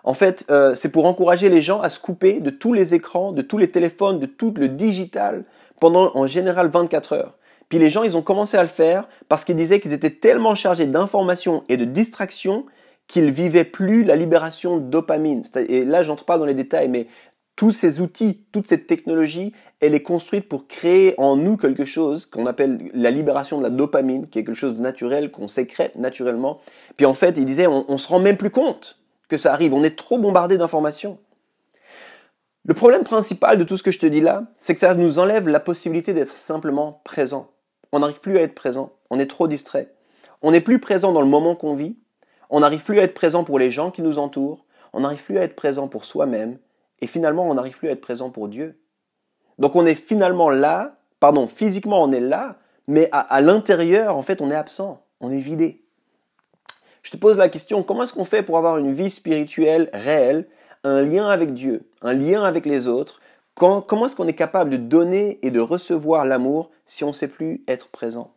En fait, c'est pour encourager les gens à se couper de tous les écrans, de tous les téléphones, de tout le digital pendant en général 24 heures. Puis les gens, ils ont commencé à le faire parce qu'ils disaient qu'ils étaient tellement chargés d'informations et de distractions qu'ils vivaient plus la libération de dopamine. Et là, j'entre pas dans les détails, mais tous ces outils, toute cette technologie, elle est construite pour créer en nous quelque chose qu'on appelle la libération de la dopamine, qui est quelque chose de naturel, qu'on sécrète naturellement. Puis en fait, il disait, on se rend même plus compte que ça arrive. On est trop bombardé d'informations. Le problème principal de tout ce que je te dis là, c'est que ça nous enlève la possibilité d'être simplement présent. On n'arrive plus à être présent. On est trop distrait. On n'est plus présent dans le moment qu'on vit. On n'arrive plus à être présent pour les gens qui nous entourent. On n'arrive plus à être présent pour soi-même. Et finalement, on n'arrive plus à être présent pour Dieu. Donc on est finalement là, physiquement on est là, mais à l'intérieur, en fait, on est absent, on est vidé. Je te pose la question, comment est-ce qu'on fait pour avoir une vie spirituelle réelle, un lien avec Dieu, un lien avec les autres? Comment est-ce qu'on est capable de donner et de recevoir l'amour si on ne sait plus être présent?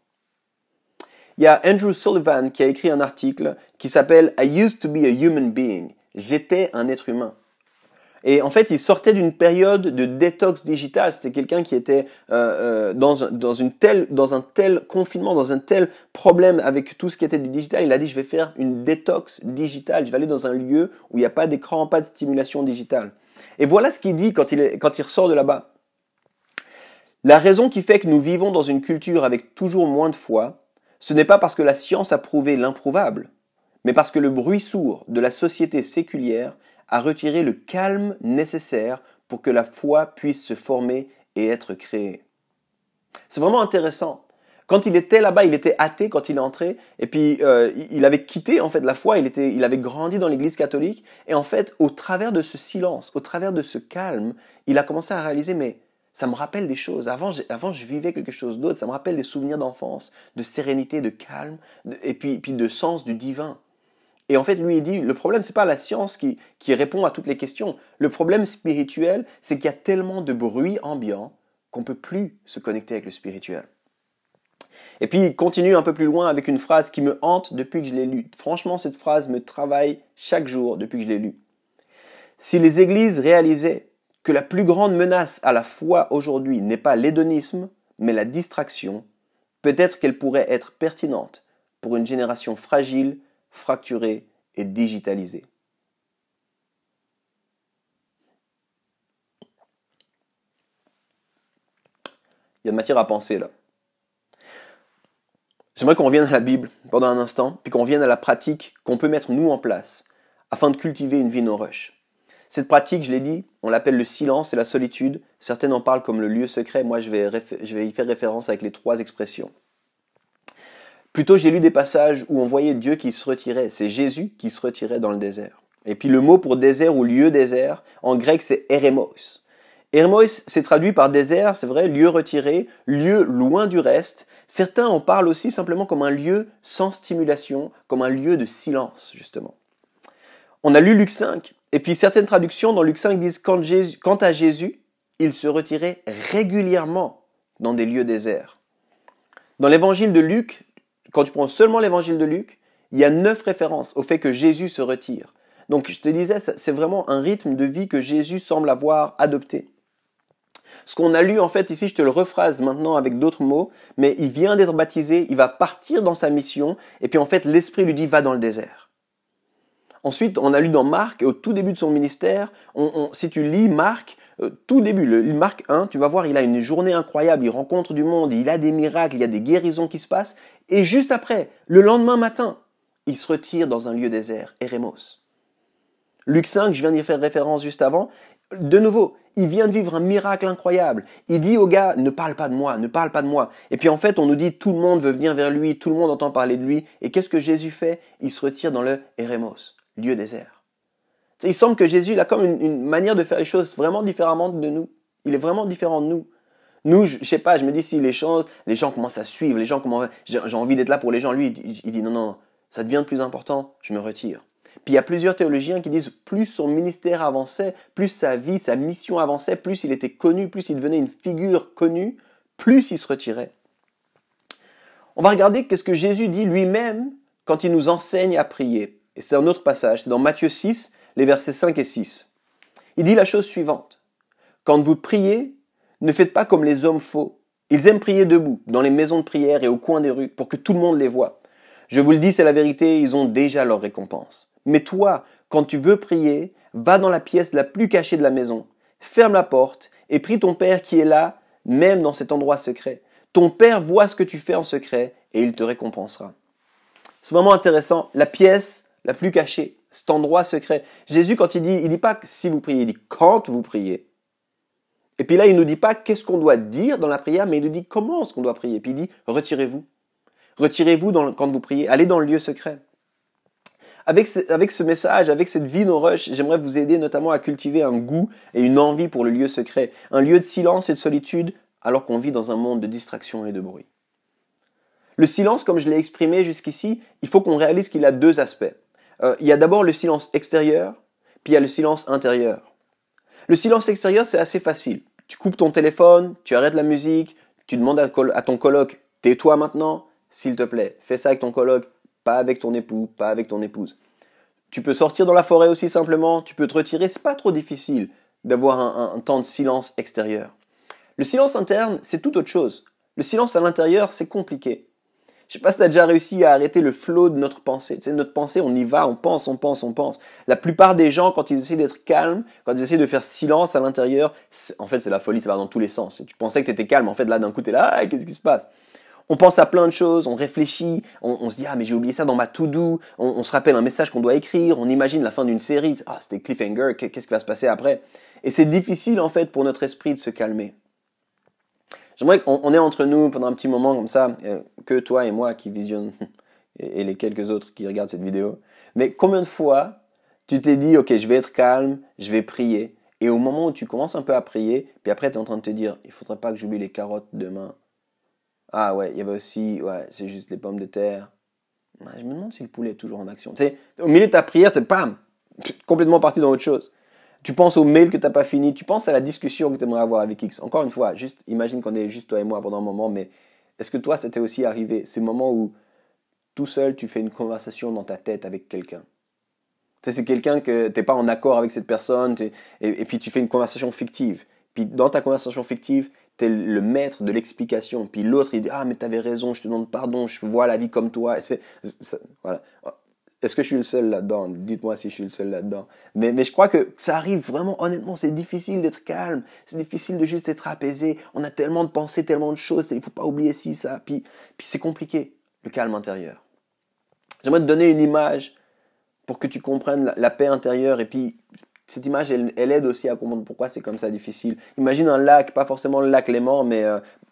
Il y a Andrew Sullivan qui a écrit un article qui s'appelle « I used to be a human being ». J'étais un être humain. Et en fait, il sortait d'une période de détox digital. C'était quelqu'un qui était dans un tel confinement, dans un tel problème avec tout ce qui était du digital. Il a dit, je vais faire une détox digitale. Je vais aller dans un lieu où il n'y a pas d'écran, pas de stimulation digitale. Et voilà ce qu'il dit quand il ressort de là-bas. La raison qui fait que nous vivons dans une culture avec toujours moins de foi, ce n'est pas parce que la science a prouvé l'improuvable, mais parce que le bruit sourd de la société séculière a retiré le calme nécessaire pour que la foi puisse se former et être créée. C'est vraiment intéressant. Quand il était là-bas, il était athée quand il est entré, et puis il avait quitté en fait la foi, il avait grandi dans l'église catholique, et en fait, au travers de ce silence, au travers de ce calme, il a commencé à réaliser, mais ça me rappelle des choses. Avant, je vivais quelque chose d'autre, ça me rappelle des souvenirs d'enfance, de sérénité, de calme, et puis de sens du divin. Et en fait, lui, il dit, le problème, c'est pas la science qui répond à toutes les questions. Le problème spirituel, c'est qu'il y a tellement de bruit ambiant qu'on peut plus se connecter avec le spirituel. Et puis, il continue un peu plus loin avec une phrase qui me hante depuis que je l'ai lue. Franchement, cette phrase me travaille chaque jour depuis que je l'ai lue. Si les églises réalisaient que la plus grande menace à la foi aujourd'hui n'est pas l'hédonisme, mais la distraction, peut-être qu'elle pourrait être pertinente pour une génération fragile, fracturée et digitalisée. Il y a de matière à penser là. J'aimerais qu'on revienne à la Bible pendant un instant, puis qu'on revienne à la pratique qu'on peut mettre nous en place afin de cultiver une vie no rush. Cette pratique, je l'ai dit, on l'appelle le silence et la solitude. Certains en parlent comme le lieu secret. Moi, je vais y faire référence avec les 3 expressions. Plutôt, j'ai lu des passages où on voyait Dieu qui se retirait. C'est Jésus qui se retirait dans le désert. Et puis le mot pour désert ou lieu désert, en grec, c'est eremos. Eremos, c'est traduit par désert, c'est vrai, lieu retiré, lieu loin du reste. Certains en parlent aussi simplement comme un lieu sans stimulation, comme un lieu de silence, justement. On a lu Luc 5, et puis certaines traductions dans Luc 5 disent quant à Jésus, il se retirait régulièrement dans des lieux déserts. Dans l'évangile de Luc, quand tu prends seulement l'évangile de Luc, il y a 9 références au fait que Jésus se retire. Donc je te disais, c'est vraiment un rythme de vie que Jésus semble avoir adopté. Ce qu'on a lu en fait ici, je te le rephrase maintenant avec d'autres mots, mais il vient d'être baptisé, il va partir dans sa mission, et puis en fait l'Esprit lui dit va dans le désert. Ensuite, on a lu dans Marc, au tout début de son ministère, si tu lis Marc, tout début, Marc 1, tu vas voir, il a une journée incroyable, il rencontre du monde, il a des miracles, il y a des guérisons qui se passent, et juste après, le lendemain matin, il se retire dans un lieu désert, Eremos. Luc 5, je viens d'y faire référence juste avant, De nouveau, il vient de vivre un miracle incroyable. Il dit au gars, ne parle pas de moi, ne parle pas de moi. Et puis en fait, on nous dit, tout le monde veut venir vers lui, tout le monde entend parler de lui. Et qu'est-ce que Jésus fait? Il se retire dans le Érémos, lieu désert. Il semble que Jésus il a comme une manière de faire les choses vraiment différemment de nous. Il est vraiment différent de nous. Nous, je sais pas, je me dis si les gens commencent à suivre, j'ai envie d'être là pour les gens. Lui, il dit non, ça devient de plus important, je me retire. Puis il y a plusieurs théologiens qui disent plus son ministère avançait, plus sa vie, sa mission avançait, plus il était connu, plus il devenait une figure connue, plus il se retirait. On va regarder qu'est-ce que Jésus dit lui-même quand il nous enseigne à prier. Et c'est un autre passage, c'est dans Matthieu 6, les versets 5 et 6. Il dit la chose suivante. Quand vous priez, ne faites pas comme les hommes faux. Ils aiment prier debout, dans les maisons de prière et au coin des rues, pour que tout le monde les voie. Je vous le dis, c'est la vérité, ils ont déjà leur récompense. Mais toi, quand tu veux prier, va dans la pièce la plus cachée de la maison, ferme la porte et prie ton Père qui est là, même dans cet endroit secret. Ton Père voit ce que tu fais en secret et il te récompensera. C'est vraiment intéressant, la pièce la plus cachée, cet endroit secret. Jésus, quand il dit pas si vous priez, il dit quand vous priez. Et puis là, il ne nous dit pas qu'est-ce qu'on doit dire dans la prière, mais il nous dit comment est-ce qu'on doit prier. Puis il dit retirez-vous. Retirez-vous quand vous priez, allez dans le lieu secret. Avec ce message, avec cette vie no rush, j'aimerais vous aider notamment à cultiver un goût et une envie pour le lieu secret, un lieu de silence et de solitude alors qu'on vit dans un monde de distraction et de bruit. Le silence, comme je l'ai exprimé jusqu'ici, il faut qu'on réalise qu'il a deux aspects. Il y a d'abord le silence extérieur, puis il y a le silence intérieur. Le silence extérieur, c'est assez facile. Tu coupes ton téléphone, tu arrêtes la musique, tu demandes à ton coloc, tais-toi maintenant, s'il te plaît, fais ça avec ton coloc, pas avec ton époux, pas avec ton épouse. Tu peux sortir dans la forêt aussi simplement, tu peux te retirer, c'est pas trop difficile d'avoir un temps de silence extérieur. Le silence interne, c'est tout autre chose. Le silence à l'intérieur, c'est compliqué. Je sais pas si tu as déjà réussi à arrêter le flot de notre pensée. Tu sais, notre pensée, on y va, on pense. La plupart des gens, quand ils essaient d'être calmes, quand ils essaient de faire silence à l'intérieur, en fait, c'est la folie, ça va dans tous les sens. Tu pensais que tu étais calme, en fait, là, d'un coup, tu es là, ah, qu'est-ce qui se passe? On pense à plein de choses, on réfléchit, on se dit « Ah, mais j'ai oublié ça dans ma to-do », on se rappelle un message qu'on doit écrire, on imagine la fin d'une série, « Ah, c'était cliffhanger, qu'est-ce qui va se passer après ?» Et c'est difficile, en fait, pour notre esprit de se calmer. J'aimerais qu'on est entre nous pendant un petit moment comme ça, que toi et moi qui visionnent, et les quelques autres qui regardent cette vidéo. Mais combien de fois tu t'es dit « Ok, je vais être calme, je vais prier », et au moment où tu commences un peu à prier, puis après tu es en train de te dire « Il ne faudrait pas que j'oublie les carottes demain ». Ah ouais, il y avait aussi, ouais, c'est juste les pommes de terre. Ouais, je me demande si le poulet est toujours en action. Tu sais, au milieu de ta prière, c'est bam, complètement parti dans autre chose. Tu penses au mail que tu n'as pas fini, tu penses à la discussion que tu aimerais avoir avec X. Encore une fois, juste imagine qu'on est juste toi et moi pendant un moment, mais est-ce que toi, ça t'est aussi arrivé? Ces moments où tout seul, tu fais une conversation dans ta tête avec quelqu'un. Tu sais, c'est quelqu'un que tu n'es pas en accord avec cette personne, et puis tu fais une conversation fictive. Puis dans ta conversation fictive, tu es le maître de l'explication. Puis l'autre, il dit « Ah, mais tu avais raison, je te demande pardon, je vois la vie comme toi. » Voilà. Est-ce que je suis le seul là-dedans? Dites-moi si je suis le seul là-dedans. Mais je crois que ça arrive vraiment, honnêtement, c'est difficile d'être calme. C'est difficile de juste être apaisé. On a tellement de pensées, tellement de choses. Il ne faut pas oublier ci, ça. Puis c'est compliqué, le calme intérieur. J'aimerais te donner une image pour que tu comprennes la paix intérieure. Et puis, cette image, elle aide aussi à comprendre pourquoi c'est comme ça difficile. Imagine un lac, pas forcément le lac Léman, mais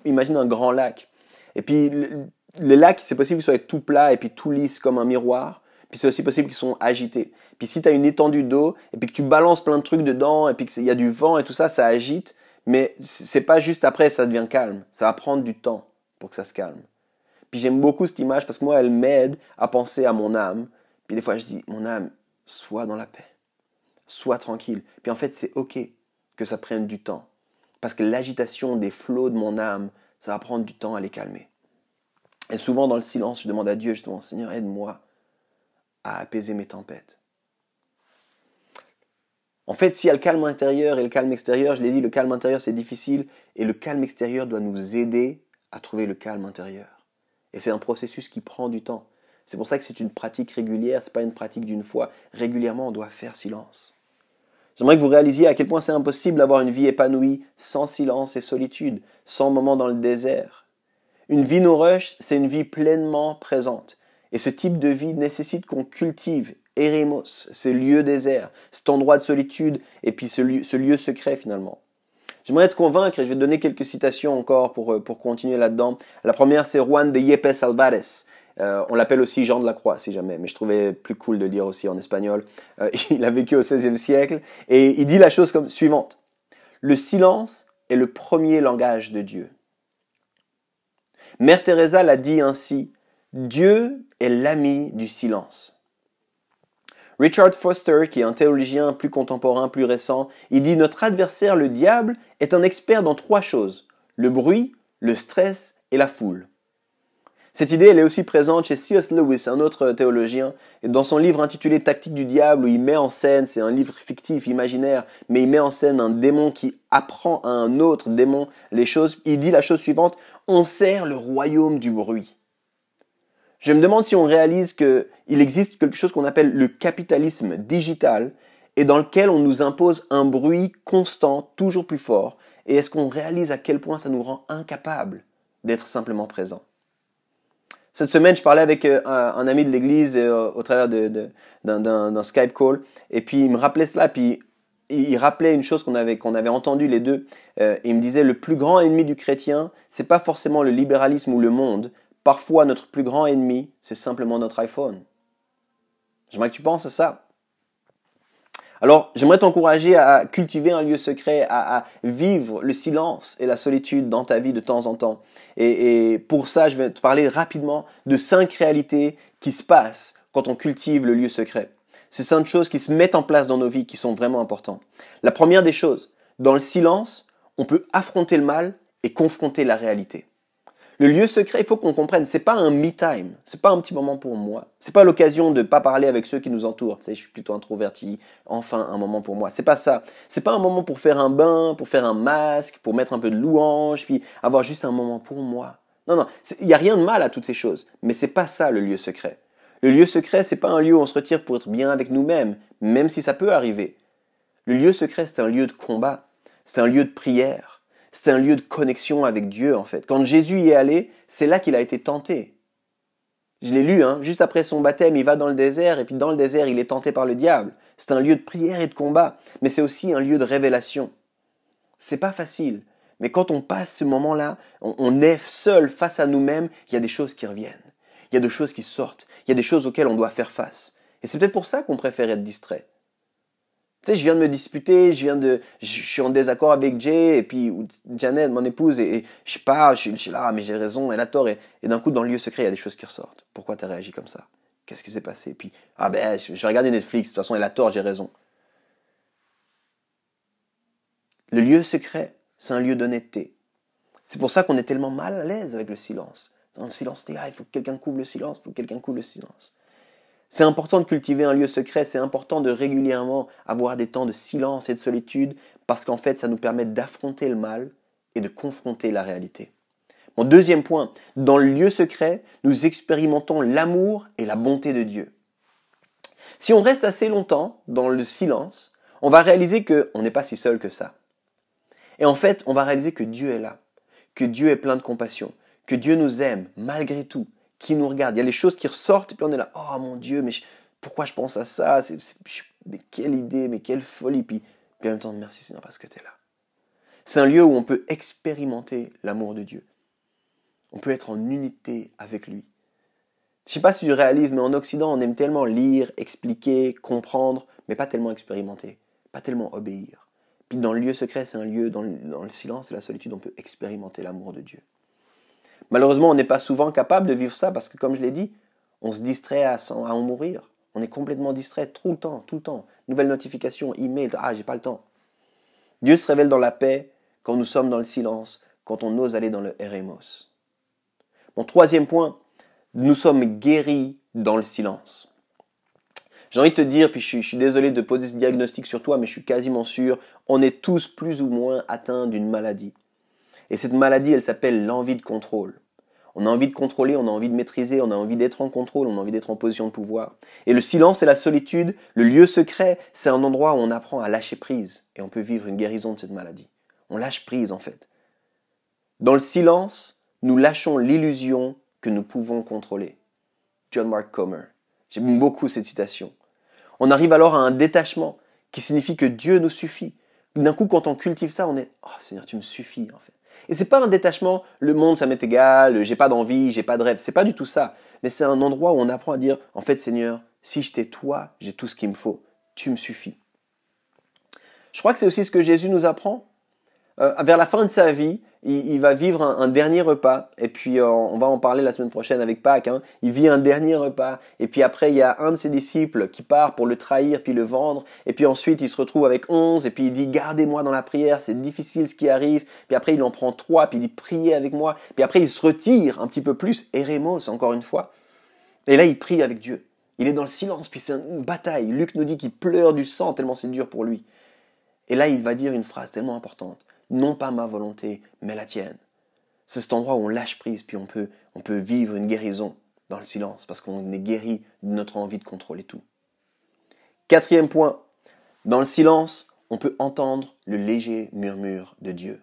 imagine un grand lac. Et puis, le lac, c'est possible qu'il soit tout plat et puis tout lisse comme un miroir. Puis c'est aussi possible qu'ils sont agités. Puis si tu as une étendue d'eau et puis que tu balances plein de trucs dedans et puis qu'il y a du vent et tout ça, ça agite. Mais c'est pas juste après, ça devient calme. Ça va prendre du temps pour que ça se calme. Puis j'aime beaucoup cette image parce que moi, elle m'aide à penser à mon âme. Puis des fois, je dis, mon âme, sois dans la paix. Sois tranquille. Puis en fait, c'est ok que ça prenne du temps. Parce que l'agitation des flots de mon âme, ça va prendre du temps à les calmer. Et souvent, dans le silence, je demande à Dieu, justement, Seigneur, aide-moi à apaiser mes tempêtes. En fait, s'il y a le calme intérieur et le calme extérieur, je l'ai dit, le calme intérieur, c'est difficile. Et le calme extérieur doit nous aider à trouver le calme intérieur. Et c'est un processus qui prend du temps. C'est pour ça que c'est une pratique régulière, ce n'est pas une pratique d'une fois. Régulièrement, on doit faire silence. J'aimerais que vous réalisiez à quel point c'est impossible d'avoir une vie épanouie sans silence et solitude, sans moment dans le désert. Une vie no rush, c'est une vie pleinement présente. Et ce type de vie nécessite qu'on cultive Eremos, ce lieu désert, cet endroit de solitude, et puis ce lieu secret finalement. J'aimerais te convaincre, et je vais te donner quelques citations encore pour continuer là-dedans. La première, c'est Juan de Yepes Alvarez. On l'appelle aussi Jean de la Croix, si jamais, mais je trouvais plus cool de le dire aussi en espagnol. Il a vécu au XVIe siècle, et il dit la chose comme suivante. Le silence est le premier langage de Dieu. Mère Teresa l'a dit ainsi, Dieu est l'ami du silence. Richard Foster, qui est un théologien plus contemporain, plus récent, il dit « Notre adversaire, le diable, est un expert dans 3 choses, le bruit, le stress et la foule. » Cette idée, elle est aussi présente chez C.S. Lewis, un autre théologien, et dans son livre intitulé « Tactique du diable », où il met en scène, c'est un livre fictif, imaginaire, mais il met en scène un démon qui apprend à un autre démon les choses. Il dit la chose suivante, « On sert le royaume du bruit ». Je me demande si on réalise qu'il existe quelque chose qu'on appelle le capitalisme digital et dans lequel on nous impose un bruit constant, toujours plus fort. Et est-ce qu'on réalise à quel point ça nous rend incapables d'être simplement présents? Cette semaine, je parlais avec un ami de l'église au travers d'un Skype call et puis il me rappelait cela, puis il rappelait une chose qu'on avait entendu les deux. Il me disait, le plus grand ennemi du chrétien, c'est pas forcément le libéralisme ou le monde. Parfois, notre plus grand ennemi, c'est simplement notre iPhone. J'aimerais que tu penses à ça. Alors, j'aimerais t'encourager à cultiver un lieu secret, à vivre le silence et la solitude dans ta vie de temps en temps. Et pour ça, je vais te parler rapidement de 5 réalités qui se passent quand on cultive le lieu secret. Ces 5 choses qui se mettent en place dans nos vies qui sont vraiment importantes. La première des choses, dans le silence, on peut affronter le mal et confronter la réalité. Le lieu secret, il faut qu'on comprenne, c'est pas un me time, c'est pas un petit moment pour moi, c'est pas l'occasion de pas parler avec ceux qui nous entourent, tu sais, je suis plutôt introverti, enfin un moment pour moi, c'est pas ça. C'est pas un moment pour faire un bain, pour faire un masque, pour mettre un peu de louange, puis avoir juste un moment pour moi. Non, il y a rien de mal à toutes ces choses, mais c'est pas ça le lieu secret. Le lieu secret, c'est pas un lieu où on se retire pour être bien avec nous-mêmes, même si ça peut arriver. Le lieu secret, c'est un lieu de combat, c'est un lieu de prière. C'est un lieu de connexion avec Dieu, en fait. Quand Jésus y est allé, c'est là qu'il a été tenté. Je l'ai lu, juste après son baptême, il va dans le désert, et puis dans le désert, il est tenté par le diable. C'est un lieu de prière et de combat, mais c'est aussi un lieu de révélation. C'est pas facile, mais quand on passe ce moment-là, on est seul face à nous-mêmes, il y a des choses qui reviennent. Il y a des choses qui sortent. Il y a des choses auxquelles on doit faire face. Et c'est peut-être pour ça qu'on préfère être distrait. Tu sais, je viens de me disputer, je suis en désaccord avec Jay, et puis Janet, mon épouse, et je sais pas, je suis là, mais j'ai raison, elle a tort, et d'un coup, dans le lieu secret, il y a des choses qui ressortent. Pourquoi tu as réagi comme ça? Qu'est-ce qui s'est passé? Et puis, je vais regarder Netflix, de toute façon, elle a tort, j'ai raison. Le lieu secret, c'est un lieu d'honnêteté. C'est pour ça qu'on est tellement mal à l'aise avec le silence. Dans le silence, il faut que quelqu'un couvre le silence, C'est important de cultiver un lieu secret, c'est important de régulièrement avoir des temps de silence et de solitude parce qu'en fait, ça nous permet d'affronter le mal et de confronter la réalité. Mon deuxième point, dans le lieu secret, nous expérimentons l'amour et la bonté de Dieu. Si on reste assez longtemps dans le silence, on va réaliser qu'on n'est pas si seul que ça. Et en fait, on va réaliser que Dieu est là, que Dieu est plein de compassion, que Dieu nous aime malgré tout. Qui nous regarde. Il y a les choses qui ressortent et puis on est là, oh mon Dieu, mais pourquoi je pense à ça? Mais quelle idée, mais quelle folie. Puis en même temps, merci Seigneur parce que tu es là. C'est un lieu où on peut expérimenter l'amour de Dieu. On peut être en unité avec lui. Je ne sais pas si tu réalises, mais en Occident, on aime tellement lire, expliquer, comprendre, mais pas tellement expérimenter, pas tellement obéir. Puis dans le lieu secret, c'est un lieu, dans le silence et la solitude, on peut expérimenter l'amour de Dieu. Malheureusement, on n'est pas souvent capable de vivre ça parce que, comme je l'ai dit, on se distrait à en mourir. On est complètement distrait tout le temps. Nouvelles notifications, email, j'ai pas le temps. Dieu se révèle dans la paix quand nous sommes dans le silence, quand on ose aller dans le eremos. Mon troisième point, nous sommes guéris dans le silence. J'ai envie de te dire, puis je suis désolé de poser ce diagnostic sur toi, mais je suis quasiment sûr, on est tous plus ou moins atteints d'une maladie. Et cette maladie, elle s'appelle l'envie de contrôle. On a envie de contrôler, on a envie de maîtriser, on a envie d'être en contrôle, on a envie d'être en position de pouvoir. Et le silence et la solitude, le lieu secret, c'est un endroit où on apprend à lâcher prise. Et on peut vivre une guérison de cette maladie. On lâche prise en fait. Dans le silence, nous lâchons l'illusion que nous pouvons contrôler. John Mark Comer. J'aime beaucoup cette citation. On arrive alors à un détachement qui signifie que Dieu nous suffit. D'un coup, quand on cultive ça, on est « Oh Seigneur, tu me suffis en fait ». Et c'est pas un détachement, le monde ça m'est égal, j'ai pas d'envie, j'ai pas de rêve, c'est pas du tout ça. Mais c'est un endroit où on apprend à dire « En fait Seigneur, si je t'ai toi, j'ai tout ce qu'il me faut, tu me suffis ». Je crois que c'est aussi ce que Jésus nous apprend. Vers la fin de sa vie, il va vivre un dernier repas, et puis on va en parler la semaine prochaine avec Pâques. Il vit un dernier repas, et puis après il y a un de ses disciples qui part pour le trahir puis le vendre, et puis ensuite il se retrouve avec 11, et puis il dit gardez-moi dans la prière, c'est difficile ce qui arrive, puis après il en prend 3, puis il dit priez avec moi, puis après il se retire un petit peu plus, Érémos encore une fois, et là il prie avec Dieu. Il est dans le silence, puis c'est une bataille. Luc nous dit qu'il pleure du sang tellement c'est dur pour lui. Et là il va dire une phrase tellement importante. Non pas ma volonté, mais la tienne. C'est cet endroit où on lâche prise, puis on peut vivre une guérison dans le silence, parce qu'on est guéri de notre envie de contrôler tout. 4e point, dans le silence, on peut entendre le léger murmure de Dieu.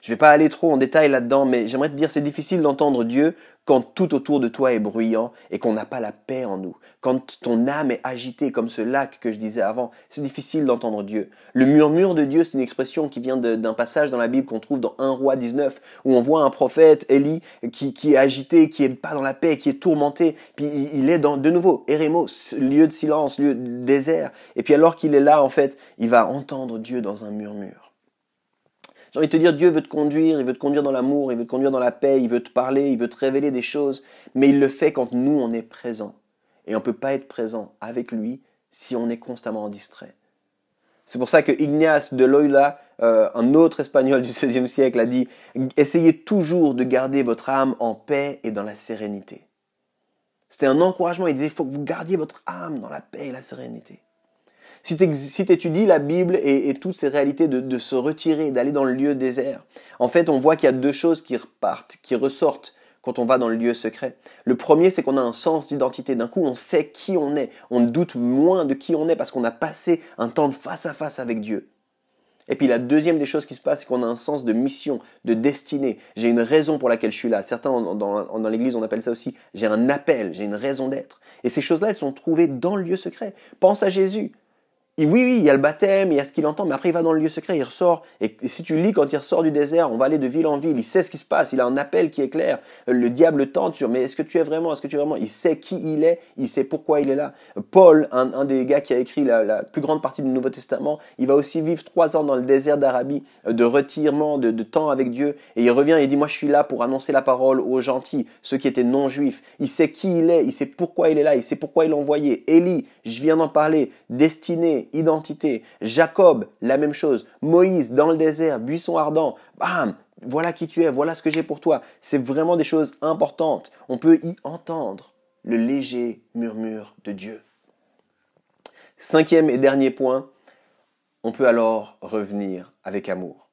Je ne vais pas aller trop en détail là-dedans, mais j'aimerais te dire c'est difficile d'entendre Dieu quand tout autour de toi est bruyant et qu'on n'a pas la paix en nous. Quand ton âme est agitée comme ce lac que je disais avant, c'est difficile d'entendre Dieu. Le murmure de Dieu, c'est une expression qui vient d'un passage dans la Bible qu'on trouve dans 1 Roi 19, où on voit un prophète, Élie, qui est agité, qui est pas dans la paix, qui est tourmenté. Puis il est de nouveau, Érémos, lieu de silence, lieu de désert. Et puis alors qu'il est là, en fait, il va entendre Dieu dans un murmure. J'ai envie de te dire, Dieu veut te conduire, il veut te conduire dans l'amour, il veut te conduire dans la paix, il veut te parler, il veut te révéler des choses, mais il le fait quand nous, on est présents. Et on ne peut pas être présent avec lui si on est constamment distrait. C'est pour ça que Ignace de Loyola, un autre espagnol du XVIe siècle, a dit « Essayez toujours de garder votre âme en paix et dans la sérénité ». C'était un encouragement, il disait « Il faut que vous gardiez votre âme dans la paix et la sérénité ». Si tu étudies la Bible et toutes ces réalités de se retirer, d'aller dans le lieu désert, en fait, on voit qu'il y a deux choses qui ressortent quand on va dans le lieu secret. Le premier, c'est qu'on a un sens d'identité. D'un coup, on sait qui on est. On doute moins de qui on est parce qu'on a passé un temps de face à face avec Dieu. Et puis la deuxième des choses qui se passe, c'est qu'on a un sens de mission, de destinée. J'ai une raison pour laquelle je suis là. Certains, dans l'église, on appelle ça aussi, j'ai un appel, j'ai une raison d'être. Et ces choses-là, elles sont trouvées dans le lieu secret. Pense à Jésus. Et oui, il y a le baptême, il y a ce qu'il entend, mais après il va dans le lieu secret, il ressort. Et si tu lis quand il ressort du désert, on va aller de ville en ville, il sait ce qui se passe, il a un appel qui est clair. Le diable tente sur, mais est-ce que tu es vraiment, il sait qui il est, il sait pourquoi il est là. Paul, un des gars qui a écrit la plus grande partie du Nouveau Testament, il va aussi vivre 3 ans dans le désert d'Arabie, de retirement, de temps avec Dieu. Et il revient et il dit, moi je suis là pour annoncer la parole aux gentils, ceux qui étaient non-juifs. Il sait qui il est, il sait pourquoi il est là, il sait pourquoi il l'a envoyé. Élie, je viens d'en parler, destinée, identité. Jacob, la même chose. Moïse, dans le désert, buisson ardent. Bam, voilà qui tu es, voilà ce que j'ai pour toi. C'est vraiment des choses importantes. On peut y entendre le léger murmure de Dieu. 5e et dernier point, on peut alors revenir avec amour.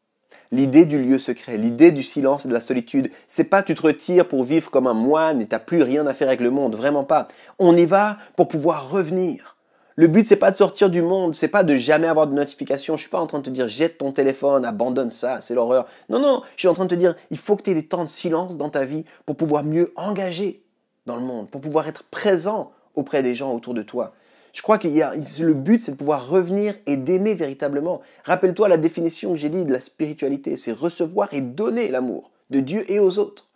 L'idée du lieu secret, l'idée du silence et de la solitude, c'est pas tu te retires pour vivre comme un moine et t'as plus rien à faire avec le monde, vraiment pas. On y va pour pouvoir revenir. Le but, c'est pas de sortir du monde, c'est pas de jamais avoir de notification. Je suis pas en train de te dire jette ton téléphone, abandonne ça, c'est l'horreur. Non, je suis en train de te dire il faut que tu aies des temps de silence dans ta vie pour pouvoir mieux engager dans le monde, pour pouvoir être présent auprès des gens autour de toi. Je crois que le but, c'est de pouvoir revenir et d'aimer véritablement. Rappelle-toi la définition que j'ai dit de la spiritualité, c'est recevoir et donner l'amour de Dieu et aux autres.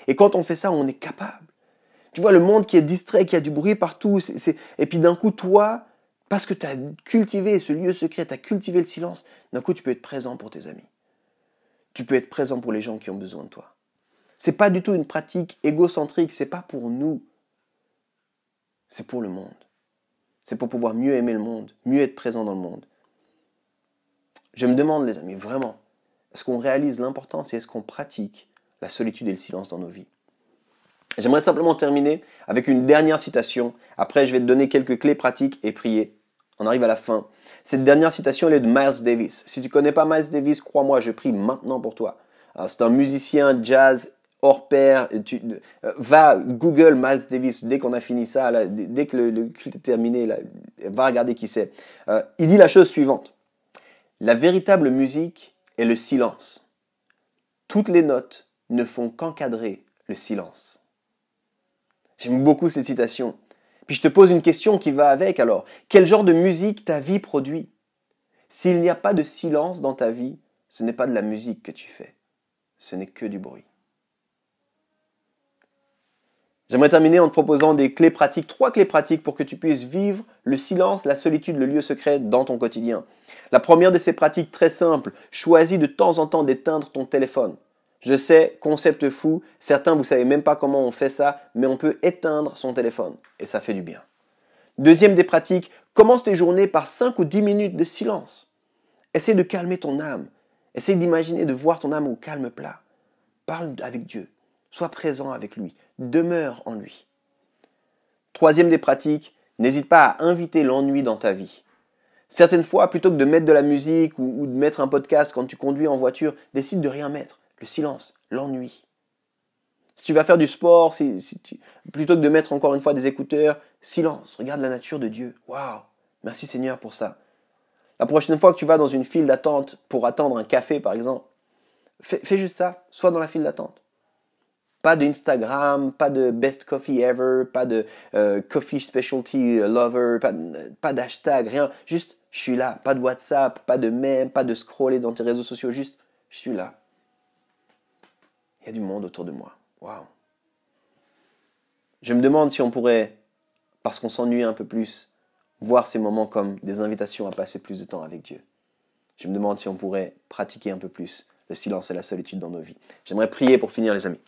Et quand on fait ça, on est capable. Tu vois, le monde qui est distrait, qui a du bruit partout, et puis d'un coup, toi, parce que tu as cultivé ce lieu secret, tu as cultivé le silence, d'un coup, tu peux être présent pour tes amis. Tu peux être présent pour les gens qui ont besoin de toi. C'est pas du tout une pratique égocentrique, c'est pas pour nous. C'est pour le monde. C'est pour pouvoir mieux aimer le monde, mieux être présent dans le monde. Je me demande, les amis, vraiment, est-ce qu'on réalise l'importance et est-ce qu'on pratique la solitude et le silence dans nos vies? J'aimerais simplement terminer avec une dernière citation. Après, je vais te donner quelques clés pratiques et prier. On arrive à la fin. Cette dernière citation, elle est de Miles Davis. Si tu ne connais pas Miles Davis, crois-moi, je prie maintenant pour toi. Alors, c'est un musicien jazz hors pair. Va Google Miles Davis dès qu'on a fini ça, là, dès que le culte est terminé, là, va regarder qui c'est. Il dit la chose suivante. La véritable musique est le silence. Toutes les notes ne font qu'encadrer le silence. J'aime beaucoup cette citation Puis je te pose une question qui va avec alors. Quel genre de musique ta vie produit? S'il n'y a pas de silence dans ta vie, ce n'est pas de la musique que tu fais. Ce n'est que du bruit. J'aimerais terminer en te proposant des clés pratiques, 3 clés pratiques pour que tu puisses vivre le silence, la solitude, le lieu secret dans ton quotidien. La première de ces pratiques très simples, choisis de temps en temps d'éteindre ton téléphone. Je sais, concept fou, certains vous savez même pas comment on fait ça, mais on peut éteindre son téléphone et ça fait du bien. Deuxième des pratiques, commence tes journées par 5 ou 10 minutes de silence. Essaie de calmer ton âme. Essaie d'imaginer de voir ton âme au calme plat. Parle avec Dieu. Sois présent avec lui. Demeure en lui. Troisième des pratiques, n'hésite pas à inviter l'ennui dans ta vie. Certaines fois, plutôt que de mettre de la musique ou de mettre un podcast quand tu conduis en voiture, décide de rien mettre. Le silence, l'ennui. Si tu vas faire du sport, plutôt que de mettre encore une fois des écouteurs, silence, regarde la nature de Dieu. Waouh, merci Seigneur pour ça. La prochaine fois que tu vas dans une file d'attente pour attendre un café par exemple, fais juste ça, sois dans la file d'attente. Pas d'Instagram, pas de best coffee ever, pas de coffee specialty lover, pas d'hashtag, rien. Juste, je suis là. Pas de WhatsApp, pas de meme, pas de scroller dans tes réseaux sociaux. Juste, je suis là. Il y a du monde autour de moi. Waouh. Je me demande si on pourrait, parce qu'on s'ennuie un peu plus, voir ces moments comme des invitations à passer plus de temps avec Dieu. Je me demande si on pourrait pratiquer un peu plus le silence et la solitude dans nos vies. J'aimerais prier pour finir, les amis.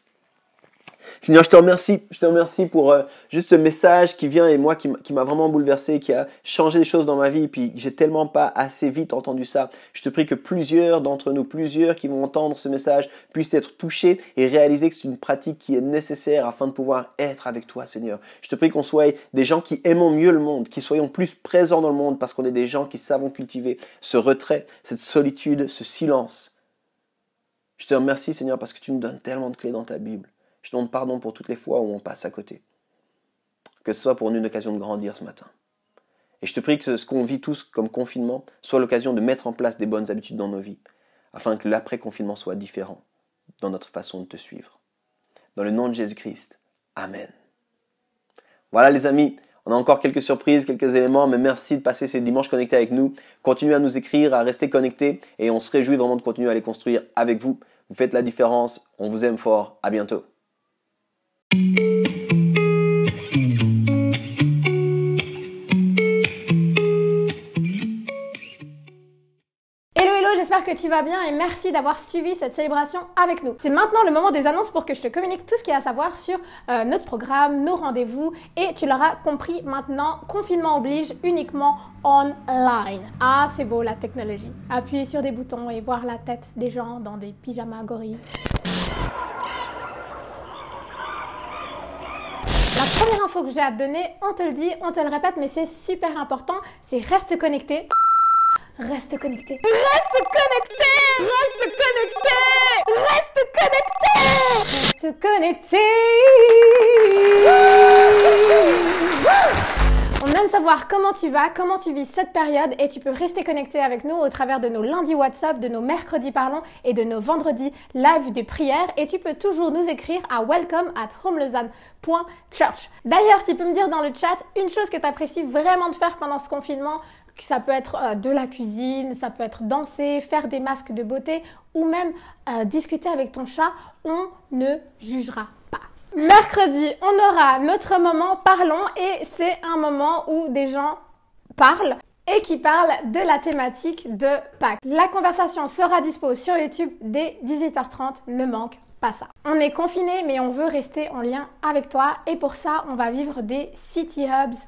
Seigneur, je te remercie pour juste ce message qui vient et moi qui m'a vraiment bouleversé, qui a changé des choses dans ma vie, puis j'ai tellement pas assez vite entendu ça. Je te prie que plusieurs d'entre nous, plusieurs qui vont entendre ce message, puissent être touchés et réaliser que c'est une pratique qui est nécessaire afin de pouvoir être avec toi, Seigneur. Je te prie qu'on soit des gens qui aimons mieux le monde, qui soyons plus présents dans le monde parce qu'on est des gens qui savons cultiver ce retrait, cette solitude, ce silence. Je te remercie, Seigneur, parce que tu nous donnes tellement de clés dans ta Bible. Je te demande pardon pour toutes les fois où on passe à côté. Que ce soit pour nous une occasion de grandir ce matin. Et je te prie que ce qu'on vit tous comme confinement soit l'occasion de mettre en place des bonnes habitudes dans nos vies, afin que l'après-confinement soit différent dans notre façon de te suivre. Dans le nom de Jésus-Christ. Amen. Voilà les amis, on a encore quelques surprises, quelques éléments, mais merci de passer ces dimanches connectés avec nous. Continuez à nous écrire, à rester connectés, et on se réjouit vraiment de continuer à les construire avec vous. Vous faites la différence, on vous aime fort, à bientôt. J'espère que tu vas bien et merci d'avoir suivi cette célébration avec nous. C'est maintenant le moment des annonces pour que je te communique tout ce qu'il y a à savoir sur notre programme, nos rendez-vous et tu l'auras compris maintenant, confinement oblige uniquement online. Ah, c'est beau la technologie. Appuyer sur des boutons et voir la tête des gens dans des pyjamas gorilles. La première info que j'ai à te donner, on te le dit, on te le répète, mais c'est super important, c'est reste connecté. Reste connecté. Reste connecté. Reste connecté. Reste connecté. Reste connecté. On aime savoir comment tu vas, comment tu vis cette période et tu peux rester connecté avec nous au travers de nos lundis WhatsApp, de nos mercredis parlons et de nos vendredis live de prière et tu peux toujours nous écrire à welcome@homelausanne.church. D'ailleurs, tu peux me dire dans le chat une chose que tu apprécies vraiment de faire pendant ce confinement. Ça peut être de la cuisine, ça peut être danser, faire des masques de beauté ou même discuter avec ton chat. On ne jugera pas. Mercredi, on aura notre moment Parlons et c'est un moment où des gens parlent et qui parlent de la thématique de Pâques. La conversation sera dispo sur YouTube dès 18h30, ne manque pas ça. On est confinés mais on veut rester en lien avec toi et pour ça, on va vivre des City Hubs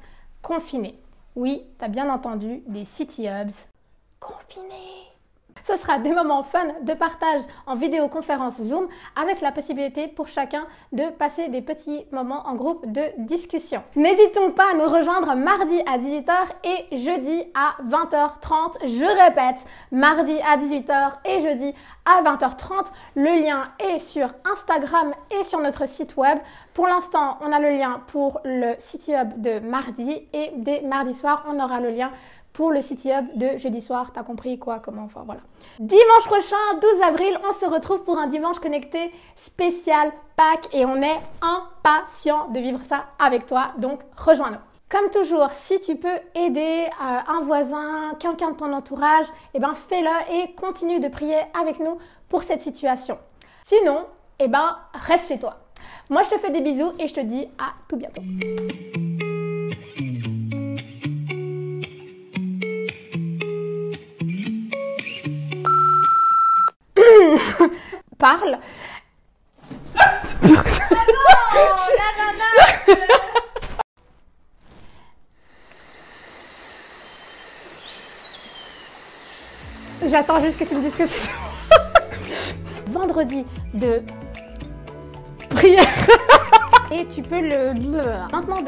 confinés. Oui, t'as bien entendu, des City Hubs confinés. Ce sera des moments fun de partage en vidéoconférence Zoom avec la possibilité pour chacun de passer des petits moments en groupe de discussion. N'hésitons pas à nous rejoindre mardi à 18h et jeudi à 20h30. Je répète, mardi à 18h et jeudi à 20h30. Le lien est sur Instagram et sur notre site web. Pour l'instant, on a le lien pour le City Hub de mardi et dès mardi soir, on aura le lien pour le City Hub de jeudi soir. T'as compris quoi, comment, enfin voilà. Dimanche prochain, 12 avril, on se retrouve pour un dimanche connecté spécial Pâques et on est impatients de vivre ça avec toi, donc rejoins-nous. Comme toujours, si tu peux aider un voisin, quelqu'un de ton entourage, eh ben fais-le et continue de prier avec nous pour cette situation. Sinon, eh ben reste chez toi. Moi, je te fais des bisous et je te dis à tout bientôt. Parle. J'attends juste que tu me dises que c'est vendredi de prière. Et tu peux maintenant,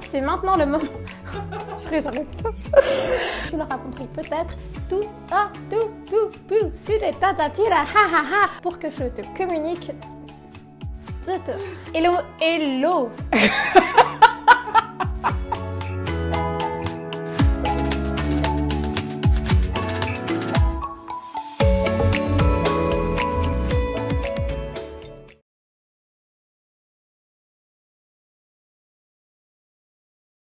c'est maintenant le moment. Tu l'auras compris peut-être. Pour que je te communique. Hello.